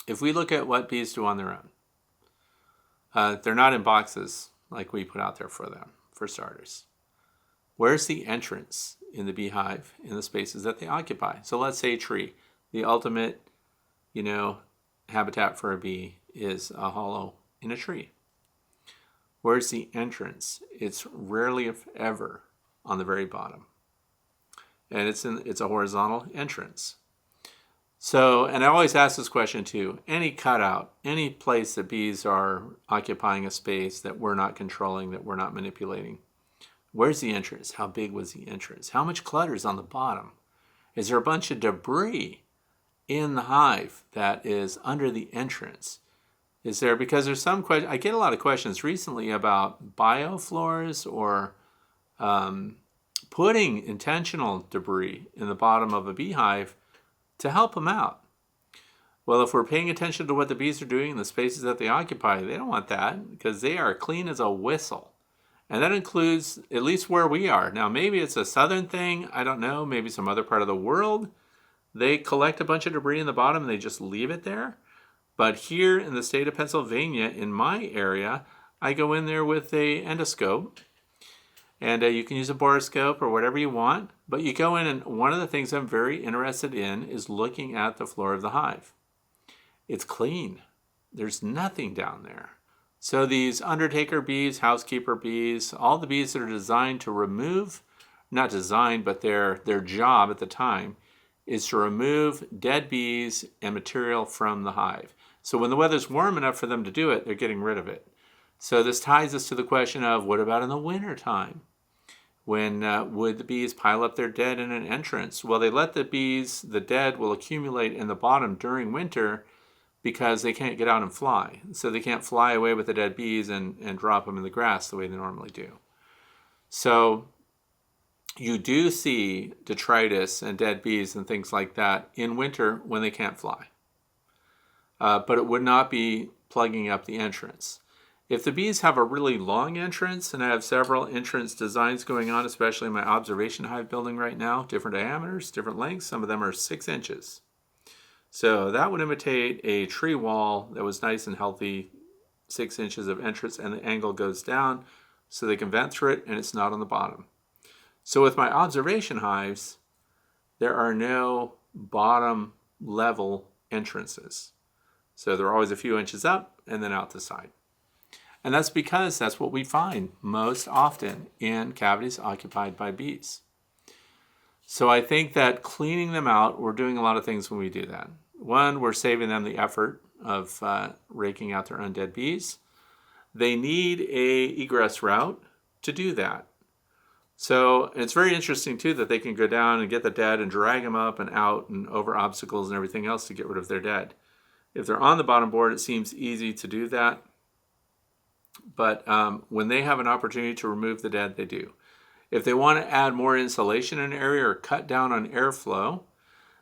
Speaker 1: If we look at what bees do on their own, they're not in boxes like we put out there for them, for starters. Where's the entrance in the beehive in the spaces that they occupy? So let's say a tree. The ultimate, habitat for a bee is a hollow in a tree. Where's the entrance? It's rarely, if ever, on the very bottom. And it's a horizontal entrance. So, and I always ask this question too, any cutout, any place that bees are occupying a space that we're not controlling, that we're not manipulating, where's the entrance? How big was the entrance? How much clutter is on the bottom? Is there a bunch of debris in the hive that is under the entrance? Is there, because there's some question, I get a lot of questions recently about biofloors or putting intentional debris in the bottom of a beehive to help them out. Well, if we're paying attention to what the bees are doing in the spaces that they occupy, they don't want that because they are clean as a whistle. And that includes at least where we are. Now, maybe it's a southern thing. I don't know. Maybe some other part of the world. They collect a bunch of debris in the bottom and they just leave it there. But here in the state of Pennsylvania, in my area, I go in there with a endoscope. And you can use a borescope or whatever you want. But you go in, and one of the things I'm very interested in is looking at the floor of the hive. It's clean. There's nothing down there. So these undertaker bees, housekeeper bees, all the bees that are designed to remove, not designed, but their job at the time is to remove dead bees and material from the hive. So when the weather's warm enough for them to do it, they're getting rid of it. So this ties us to the question of, what about in the winter time? When would the bees pile up their dead in an entrance? Well, they let the bees, the dead will accumulate in the bottom during winter because they can't get out and fly. So they can't fly away with the dead bees and drop them in the grass the way they normally do. So you do see detritus and dead bees and things like that in winter when they can't fly. But it would not be plugging up the entrance. If the bees have a really long entrance, and I have several entrance designs going on, especially in my observation hive building right now, different diameters, different lengths, some of them are 6 inches. So that would imitate a tree wall that was nice and healthy, 6 inches of entrance, and the angle goes down so they can vent through it and it's not on the bottom. So with my observation hives, there are no bottom level entrances. So they're always a few inches up and then out the side. And that's because that's what we find most often in cavities occupied by bees. So I think that cleaning them out, we're doing a lot of things when we do that. One, we're saving them the effort of raking out their undead bees. They need a egress route to do that. So it's very interesting too that they can go down and get the dead and drag them up and out and over obstacles and everything else to get rid of their dead. If they're on the bottom board, it seems easy to do that. But when they have an opportunity to remove the dead, they do. If they want to add more insulation in an area or cut down on airflow,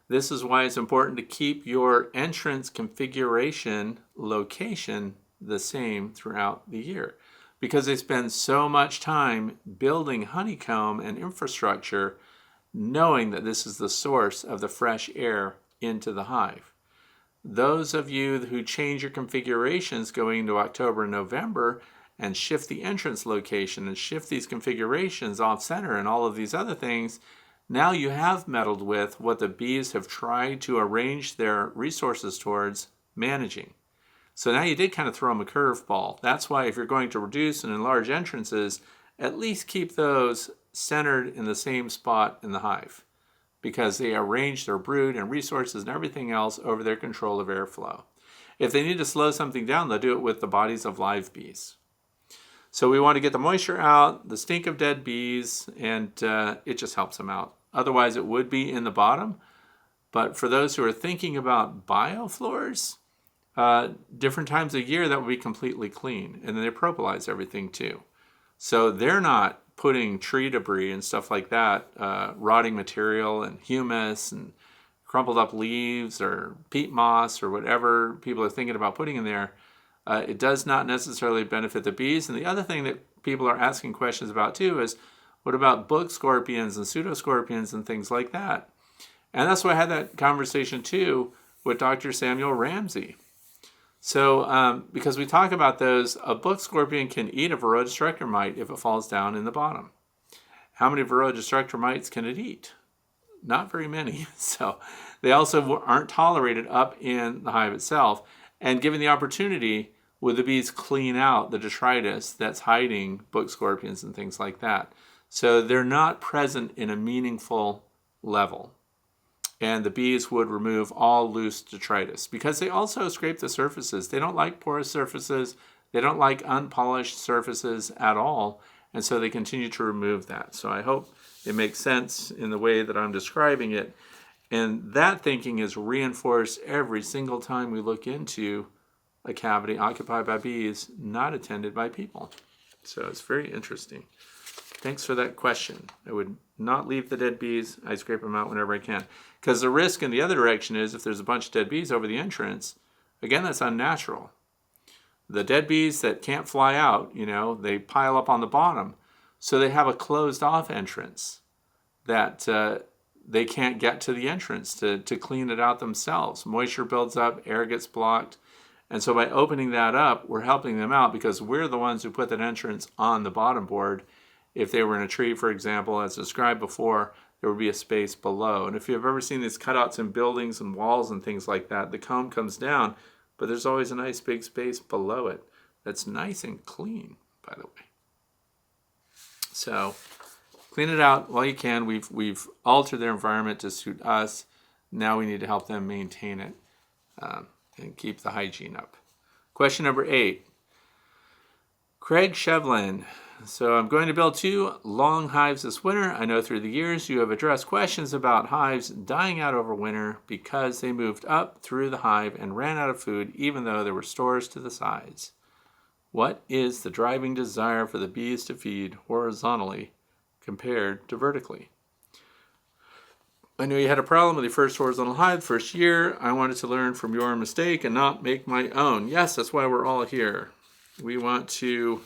Speaker 1: this is why it's important to keep your entrance configuration location the same throughout the year. Because they spend so much time building honeycomb and infrastructure, knowing that this is the source of the fresh air into the hive. Those of you who change your configurations going into October and November and shift the entrance location and shift these configurations off center and all of these other things, now you have meddled with what the bees have tried to arrange their resources towards managing. So now you did kind of throw them a curveball. That's why if you're going to reduce and enlarge entrances, at least keep those centered in the same spot in the hive, because they arrange their brood and resources and everything else over their control of airflow. If they need to slow something down, they'll do it with the bodies of live bees. So we want to get the moisture out, the stink of dead bees, and it just helps them out. Otherwise, it would be in the bottom. But for those who are thinking about biofloors, different times a year, that would be completely clean. And then they propolize everything too. So they're not putting tree debris and stuff like that, rotting material and humus and crumpled up leaves or peat moss or whatever people are thinking about putting in there. It does not necessarily benefit the bees. And the other thing that people are asking questions about too is, what about book scorpions and pseudoscorpions and things like that? And that's why I had that conversation too with Dr. Samuel Ramsey. So because we talk about those, a book scorpion can eat a Varroa destructor mite if it falls down in the bottom. How many Varroa destructor mites can it eat? Not very many. So they also aren't tolerated up in the hive itself. And given the opportunity, would the bees clean out the detritus that's hiding book scorpions and things like that? So they're not present in a meaningful level. And the bees would remove all loose detritus because they also scrape the surfaces. They don't like porous surfaces. They don't like unpolished surfaces at all. And so they continue to remove that. So I hope it makes sense in the way that I'm describing it. And that thinking is reinforced every single time we look into a cavity occupied by bees, not attended by people. So it's very interesting. Thanks for that question. I would not leave the dead bees. I scrape them out whenever I can. Because the risk in the other direction is if there's a bunch of dead bees over the entrance, again, that's unnatural. The dead bees that can't fly out, they pile up on the bottom. So they have a closed off entrance that they can't get to the entrance to clean it out themselves. Moisture builds up, air gets blocked. And so by opening that up, we're helping them out because we're the ones who put that entrance on the bottom board. If they were in a tree, for example, as described before, there would be a space below. And if you've ever seen these cutouts in buildings and walls and things like that, the comb comes down, but there's always a nice big space below it that's nice and clean, by the way. So clean it out while you can. We've altered their environment to suit us. Now we need to help them maintain it and keep the hygiene up. Question number 8. Craig Shevlin. So I'm going to build 2 long hives this winter. I know through the years you have addressed questions about hives dying out over winter because they moved up through the hive and ran out of food even though there were stores to the sides. What is the driving desire for the bees to feed horizontally compared to vertically? I know you had a problem with your first horizontal hive first year. I wanted to learn from your mistake and not make my own. Yes, that's why we're all here. we want to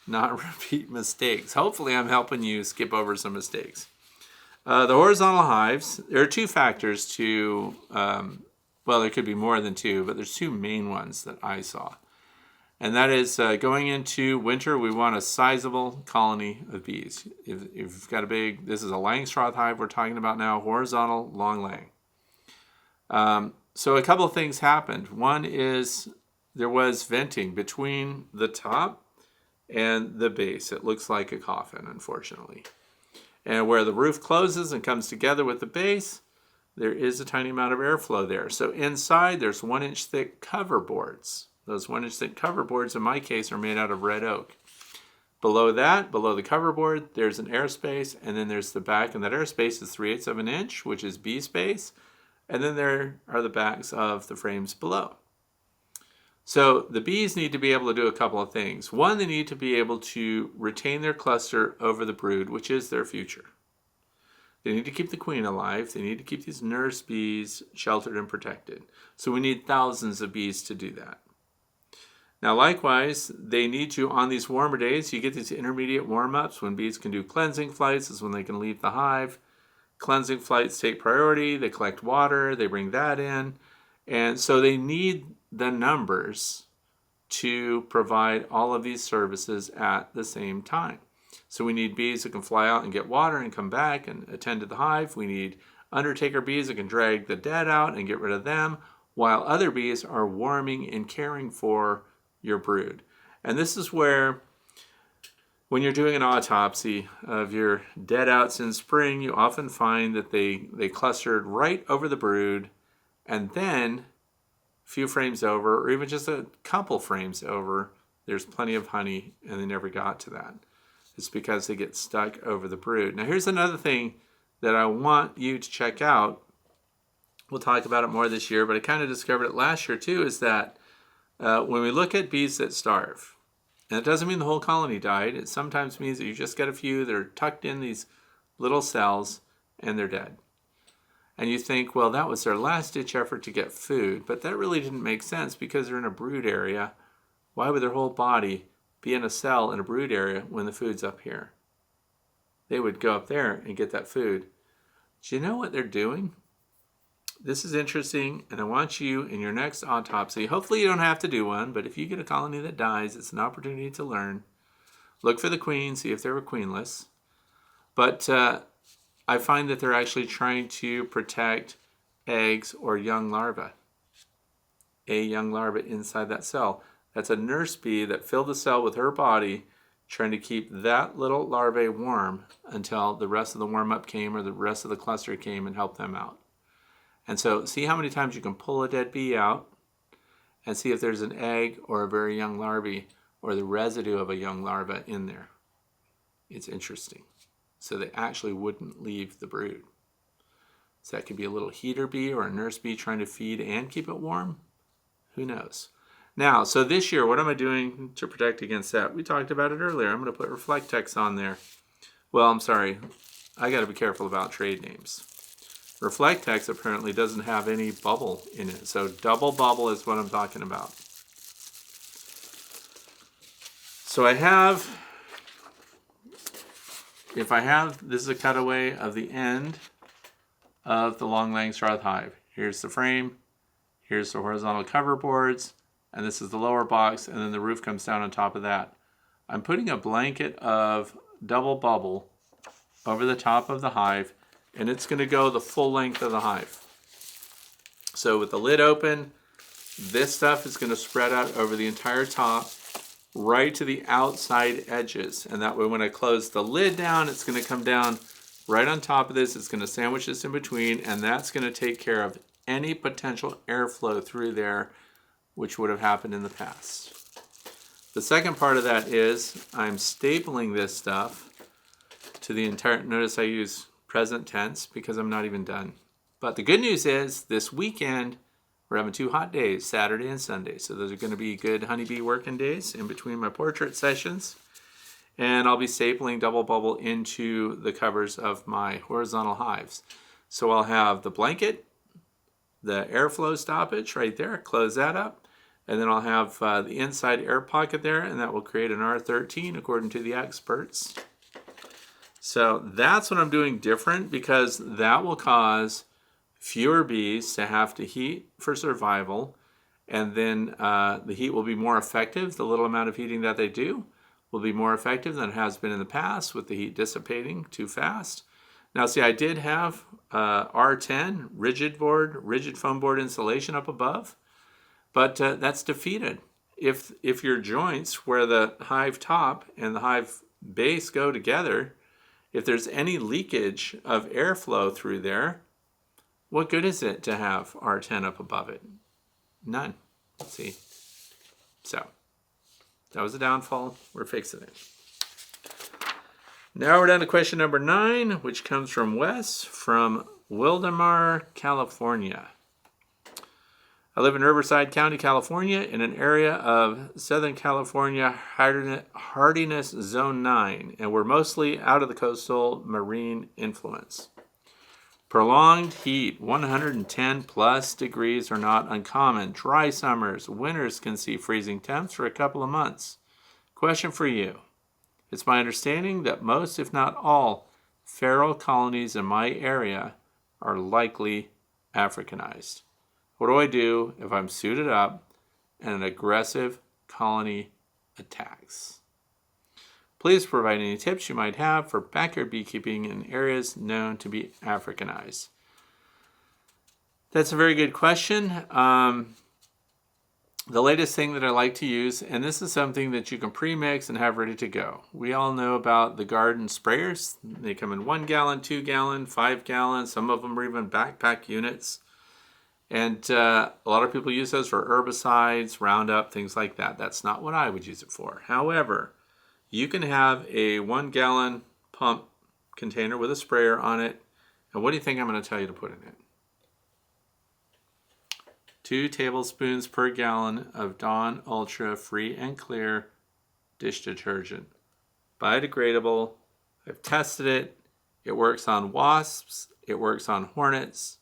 Speaker 1: not repeat mistakes. Hopefully I'm helping you skip over some mistakes. The horizontal hives, there are two factors to, well, there could be more than two, but there's two main ones that I saw. And that is going into winter, we want a sizable colony of bees. If you've got a big, this is a Langstroth hive we're talking about now, horizontal, long laying. So a couple of things happened. One is there was venting between the top and the base. It looks like a coffin, unfortunately. And where the roof closes and comes together with the base, there is a tiny amount of airflow there. So inside, there's 1-inch thick cover boards. Those 1-inch thick cover boards, in my case, are made out of red oak. Below that, below the cover board, there's an airspace, and then there's the back, and that airspace is 3/8 of an inch, which is bee space. And then there are the backs of the frames below. So the bees need to be able to do a couple of things. One, they need to be able to retain their cluster over the brood, which is their future. They need to keep the queen alive. They need to keep these nurse bees sheltered and protected. So we need thousands of bees to do that. Now likewise, they need to, on these warmer days, you get these intermediate warm-ups when bees can do cleansing flights, is when they can leave the hive. Cleansing flights take priority. They collect water. They bring that in. And so they need the numbers to provide all of these services at the same time. So we need bees that can fly out and get water and come back and attend to the hive. We need undertaker bees that can drag the dead out and get rid of them, while other bees are warming and caring for your brood. And this is where, when you're doing an autopsy of your dead outs in spring, you often find that they clustered right over the brood, and then a few frames over, or even just a couple frames over, there's plenty of honey, and they never got to that. It's because they get stuck over the brood. Now here's another thing that I want you to check out. We'll talk about it more this year, but I kind of discovered it last year too, is that when we look at bees that starve, and it doesn't mean the whole colony died, it sometimes means that you just got a few that are tucked in these little cells and they're dead. And you think, well, that was their last-ditch effort to get food, but that really didn't make sense because they're in a brood area. Why would their whole body be in a cell in a brood area when the food's up here? They would go up there and get that food. Do you know what they're doing? This is interesting, and I want you in your next autopsy, hopefully you don't have to do one, but if you get a colony that dies, it's an opportunity to learn. Look for the queen, see if they were queenless. But I find that they're actually trying to protect eggs or young larvae. A young larva inside that cell. That's a nurse bee that filled the cell with her body, trying to keep that little larvae warm until the rest of the warm-up came or the rest of the cluster came and helped them out. And so see how many times you can pull a dead bee out and see if there's an egg or a very young larvae or the residue of a young larva in there. It's interesting. So they actually wouldn't leave the brood. So that could be a little heater bee or a nurse bee trying to feed and keep it warm. Who knows? Now, so this year, what am I doing to protect against that? We talked about it earlier. I'm going to put Reflectex on there. Well, I'm sorry. I got to be careful about trade names. Reflectex apparently doesn't have any bubble in it. So double bubble is what I'm talking about. So I have, this is a cutaway of the end of the long Langstroth hive. Here's the frame, here's the horizontal cover boards, and this is the lower box, and then the roof comes down on top of that. I'm putting a blanket of double bubble over the top of the hive, and it's going to go the full length of the hive. So with the lid open, this stuff is going to spread out over the entire top, right to the outside edges. And that way when I close the lid down, it's going to come down right on top of this. It's going to sandwich this in between, and that's going to take care of any potential airflow through there, which would have happened in the past. The second part of that is I'm stapling this stuff to the entire, notice I use present tense because I'm not even done. But the good news is this weekend we're having 2 hot days, Saturday and Sunday. So those are going to be good honeybee working days in between my portrait sessions. And I'll be stapling double bubble into the covers of my horizontal hives. So I'll have the blanket, the airflow stoppage right there, close that up. And then I'll have the inside air pocket there, and that will create an R13 according to the experts. So that's what I'm doing different, because that will cause fewer bees to have to heat for survival, and then the heat will be more effective. The little amount of heating that they do will be more effective than it has been in the past with the heat dissipating too fast. Now see, I did have R10 rigid foam board insulation up above, but that's defeated. If your joints where the hive top and the hive base go together, if there's any leakage of airflow through there, what good is it to have R10 up above it? None. See? So, that was a downfall. We're fixing it. Now we're down to question number 9, which comes from Wes from Wildomar, California. I live in Riverside County, California, in an area of Southern California hardiness zone 9, and we're mostly out of the coastal marine influence. Prolonged heat, 110 plus degrees, are not uncommon. Dry summers, winters can see freezing temps for a couple of months. Question for you. It's my understanding that most, if not all, feral colonies in my area are likely Africanized. What do I do if I'm suited up and an aggressive colony attacks? Please provide any tips you might have for backyard beekeeping in areas known to be Africanized. That's a very good question. The latest thing that I like to use, and this is something that you can pre-mix and have ready to go. We all know about the garden sprayers. They come in 1 gallon, 2 gallon, 5 gallon. Some of them are even backpack units. And a lot of people use those for herbicides, Roundup, things like that. That's not what I would use it for. However, you can have a 1 gallon pump container with a sprayer on it. And what do you think I'm going to tell you to put in it? 2 tablespoons per gallon of Dawn Ultra Free and Clear dish detergent. Biodegradable. I've tested it. It works on wasps. It works on hornets.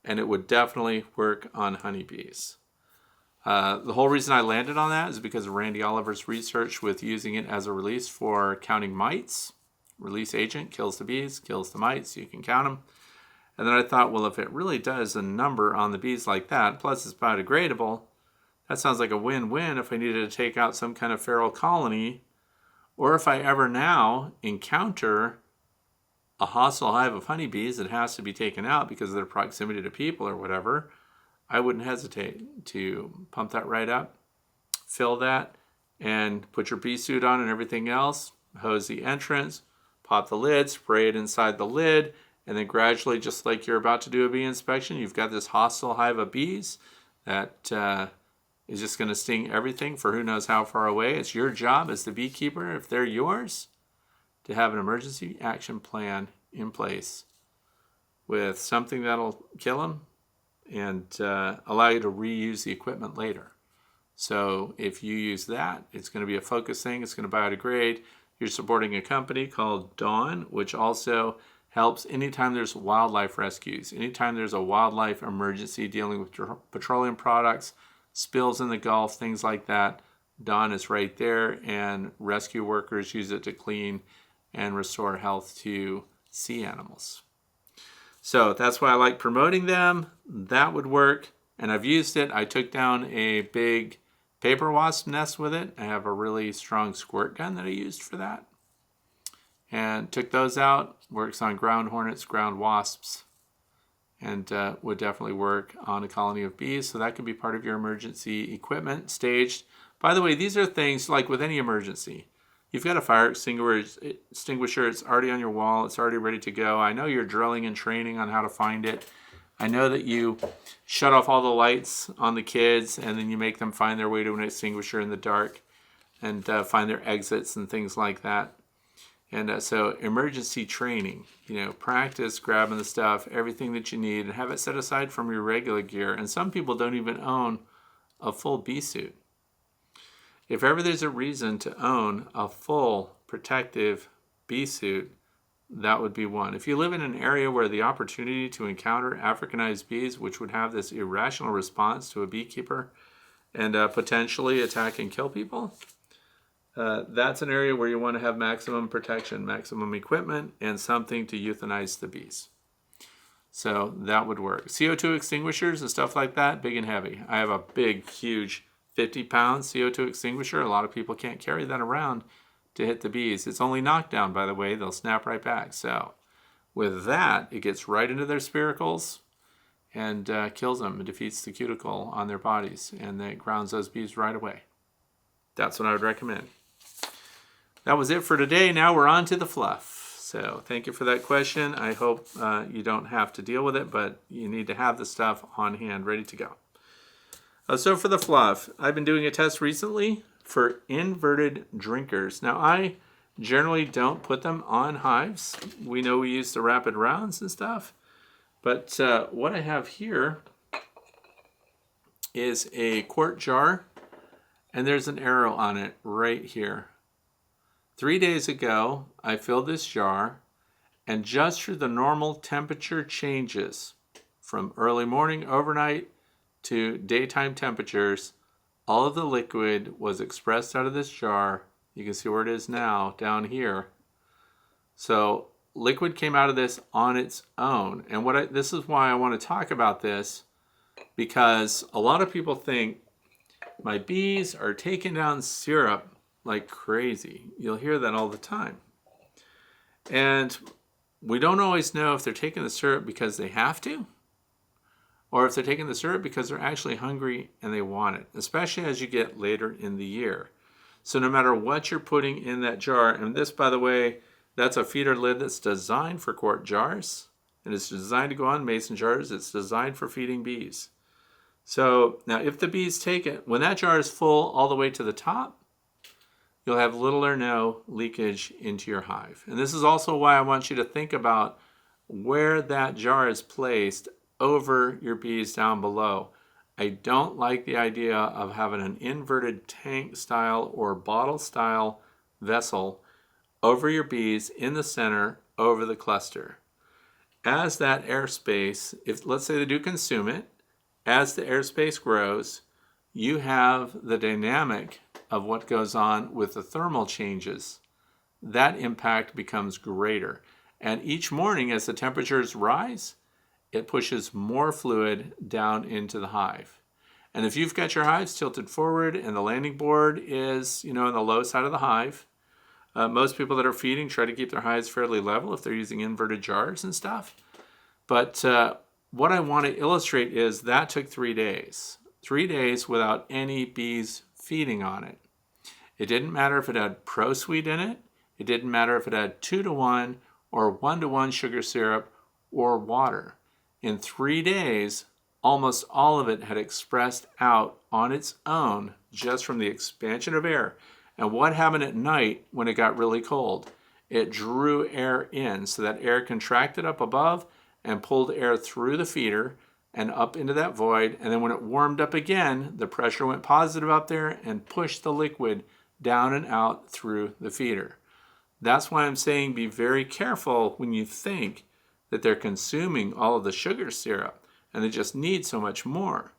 Speaker 1: And it would definitely work on honeybees. The whole reason I landed on that is because of Randy Oliver's research with using it as a release for counting mites. Release agent kills the bees, kills the mites, you can count them. And then I thought, well, if it really does a number on the bees like that, plus it's biodegradable, that sounds like a win-win if I needed to take out some kind of feral colony, or if I ever now encounter a hostile hive of honeybees that has to be taken out because of their proximity to people or whatever, I wouldn't hesitate to pump that right up, fill that, and put your bee suit on and everything else, hose the entrance, pop the lid, spray it inside the lid, and then gradually, just like you're about to do a bee inspection, you've got this hostile hive of bees that is just going to sting everything for who knows how far away. It's your job as the beekeeper, if they're yours, to have an emergency action plan in place with something that'll kill them and allow you to reuse the equipment later. So if you use that, it's going to be a focus thing. It's going to biodegrade. You're supporting a company called Dawn, which also helps anytime there's wildlife rescues, anytime there's a wildlife emergency dealing with petroleum products, spills in the Gulf, things like that. Dawn is right there, and rescue workers use it to clean and restore health to sea animals. So that's why I like promoting them. That would work, and I've used it. I took down a big paper wasp nest with it. I have a really strong squirt gun that I used for that. And took those out. Works on ground hornets, ground wasps, and would definitely work on a colony of bees. So that could be part of your emergency equipment staged. By the way, these are things like with any emergency. You've got a fire extinguisher. It's already on your wall. It's already ready to go. I know you're drilling and training on how to find it. I know that you shut off all the lights on the kids and then you make them find their way to an extinguisher in the dark and find their exits and things like that. And so emergency training, practice grabbing the stuff, everything that you need, and have it set aside from your regular gear. And some people don't even own a full bee suit. If ever there's a reason to own a full protective bee suit, that would be one. If you live in an area where the opportunity to encounter Africanized bees, which would have this irrational response to a beekeeper, and potentially attack and kill people, that's an area where you want to have maximum protection, maximum equipment, and something to euthanize the bees. So that would work. CO2 extinguishers and stuff like that, big and heavy. I have a big, huge 50-pound CO2 extinguisher. A lot of people can't carry that around to hit the bees. It's only knockdown, by the way. They'll snap right back. So with that, it gets right into their spiracles and kills them. It defeats the cuticle on their bodies, and it grounds those bees right away. That's what I would recommend. That was it for today. Now we're on to the fluff. So thank you for that question. I hope you don't have to deal with it, but you need to have the stuff on hand, ready to go. So for the fluff, I've been doing a test recently for inverted drinkers. Now I generally don't put them on hives. We know we use the rapid rounds and stuff, but what I have here is a quart jar, and there's an arrow on it right here. 3 days ago, I filled this jar, and just through the normal temperature changes from early morning, overnight, to daytime temperatures, all of the liquid was expressed out of this jar. You can see where it is now, down here. So liquid came out of this on its own. And this is why I want to talk about this, because a lot of people think my bees are taking down syrup like crazy. You'll hear that all the time. And we don't always know if they're taking the syrup because they have to, or if they're taking the syrup because they're actually hungry and they want it, especially as you get later in the year. So no matter what you're putting in that jar, and this, by the way, that's a feeder lid that's designed for quart jars, and it's designed to go on mason jars. It's designed for feeding bees. So now if the bees take it, when that jar is full all the way to the top, you'll have little or no leakage into your hive. And this is also why I want you to think about where that jar is placed over your bees down below. I don't like the idea of having an inverted tank style or bottle style vessel over your bees in the center over the cluster. As that airspace, if let's say they do consume it, as the airspace grows, you have the dynamic of what goes on with the thermal changes. That impact becomes greater. And each morning as the temperatures rise, it pushes more fluid down into the hive. And if you've got your hives tilted forward and the landing board is, on the low side of the hive, most people that are feeding try to keep their hives fairly level if they're using inverted jars and stuff. But what I want to illustrate is that took 3 days. 3 days without any bees feeding on it. It didn't matter if it had ProSweet in it. It didn't matter if it had 2-to-1 or 1-to-1 sugar syrup or water. In 3 days, almost all of it had expressed out on its own just from the expansion of air. And what happened at night when it got really cold? It drew air in, so that air contracted up above and pulled air through the feeder and up into that void. And then when it warmed up again, the pressure went positive up there and pushed the liquid down and out through the feeder. That's why I'm saying be very careful when you think that they're consuming all of the sugar syrup and they just need so much more.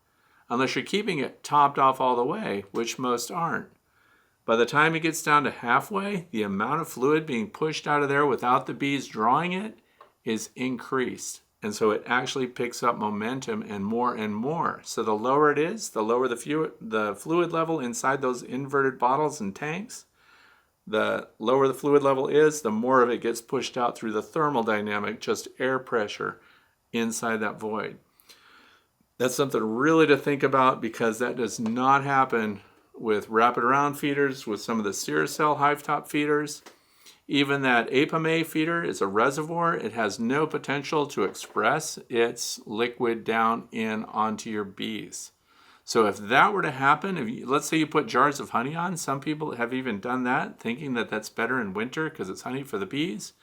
Speaker 1: Unless you're keeping it topped off all the way, which most aren't. By the time it gets down to halfway, the amount of fluid being pushed out of there without the bees drawing it is increased. And so it actually picks up momentum and more. So the lower it is, the lower the fluid level inside those inverted bottles and tanks. The lower the fluid level is, the more of it gets pushed out through the thermal dynamic, just air pressure inside that void. That's something really to think about, because that does not happen with rapid round feeders, with some of the Sericel hive top feeders. Even that Apame feeder is a reservoir. It has no potential to express its liquid down in onto your bees. So if that were to happen, let's say you put jars of honey on, some people have even done that, thinking that that's better in winter because it's honey for the bees.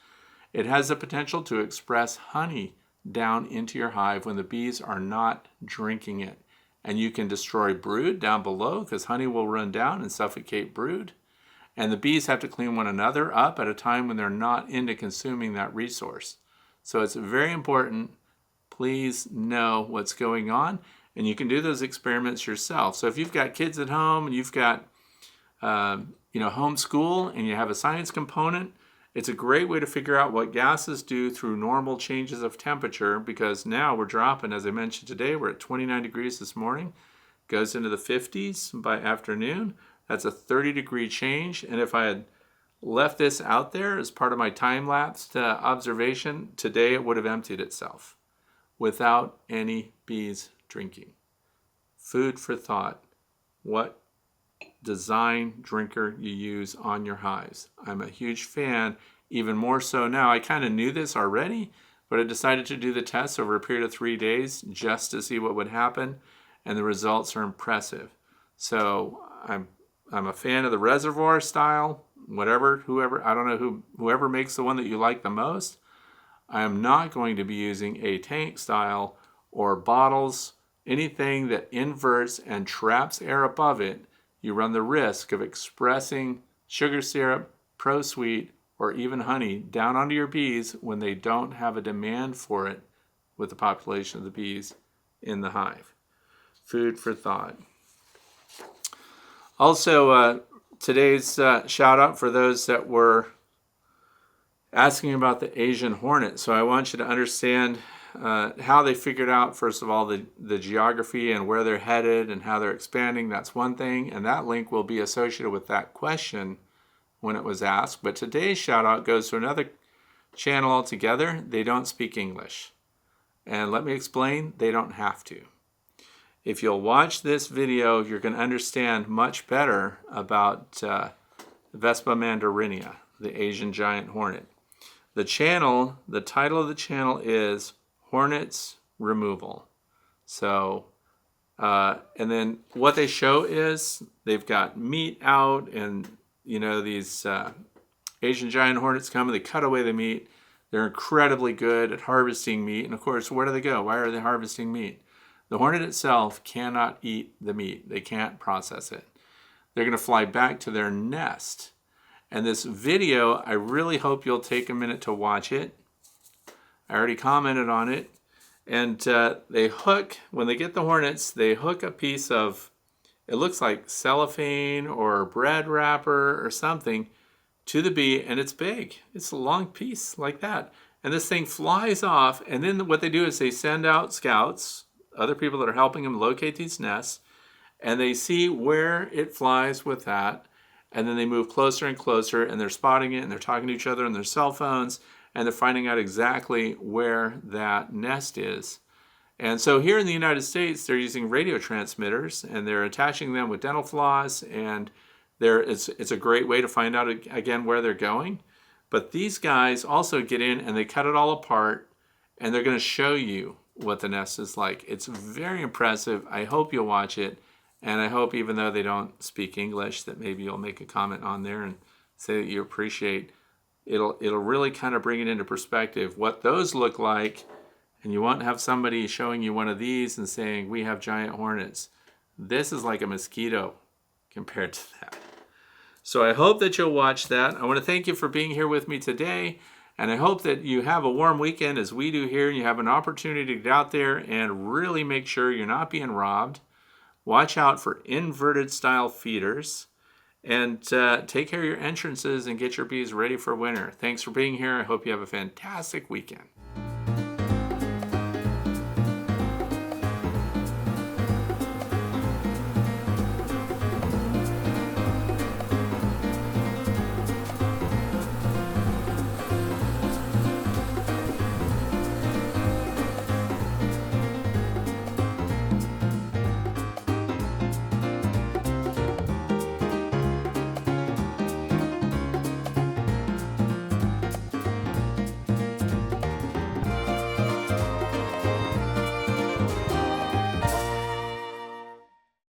Speaker 1: It has the potential to express honey down into your hive when the bees are not drinking it. And you can destroy brood down below because honey will run down and suffocate brood. And the bees have to clean one another up at a time when they're not into consuming that resource. So it's very important. Please know what's going on. And you can do those experiments yourself. So if you've got kids at home and you've got homeschool and you have a science component, it's a great way to figure out what gases do through normal changes of temperature, because now we're dropping, as I mentioned today, we're at 29 degrees this morning, goes into the 50s by afternoon. That's a 30-degree change. And if I had left this out there as part of my time-lapsed observation, today it would have emptied itself without any bees drinking. Food for thought. What design drinker you use on your hives. I'm a huge fan, even more so now. I kind of knew this already, but I decided to do the test over a period of 3 days just to see what would happen, and the results are impressive. So I'm a fan of the reservoir style, whoever, I don't know whoever makes the one that you like the most. I am not going to be using a tank style or bottles, anything that inverts and traps air above it. You run the risk of expressing sugar syrup, pro-sweet, or even honey down onto your bees when they don't have a demand for it with the population of the bees in the hive. Food for thought. Also, today's shout out for those that were asking about the Asian hornet. So I want you to understand how they figured out, first of all, the geography and where they're headed and how they're expanding. That's one thing, and that link will be associated with that question when it was asked. But today's shout out goes to another channel altogether. They don't speak English. And let me explain, they don't have to. If you'll watch this video, you're going to understand much better about Vespa mandarinia, the Asian giant hornet. The title of the channel is Hornets Removal. So, and then what they show is they've got meat out, and these Asian giant hornets come and they cut away the meat. They're incredibly good at harvesting meat. And of course, where do they go? Why are they harvesting meat? The hornet itself cannot eat the meat. They can't process it. They're going to fly back to their nest. And this video, I really hope you'll take a minute to watch it. I already commented on it. And when they get the hornets, they hook a piece of, it looks like cellophane or bread wrapper or something, to the bee, and it's big. It's a long piece like that. And this thing flies off, and then what they do is they send out scouts, other people that are helping them locate these nests, and they see where it flies with that, and then they move closer and closer, and they're spotting it, and they're talking to each other on their cell phones, and they're finding out exactly where that nest is. And so here in the United States, they're using radio transmitters, and they're attaching them with dental floss, and it's a great way to find out, again, where they're going. But these guys also get in, and they cut it all apart, and they're going to show you what the nest is like. It's very impressive. I hope you'll watch it, and I hope, even though they don't speak English, that maybe you'll make a comment on there and say that you appreciate. It'll really kind of bring it into perspective what those look like, and you won't have somebody showing you one of these and saying, we have giant hornets. This is like a mosquito compared to that. So I hope that you'll watch that. I want to thank you for being here with me today, and I hope that you have a warm weekend as we do here, and you have an opportunity to get out there and really make sure you're not being robbed. Watch out for inverted style feeders, and take care of your entrances and get your bees ready for winter. Thanks for being here. I hope you have a fantastic weekend.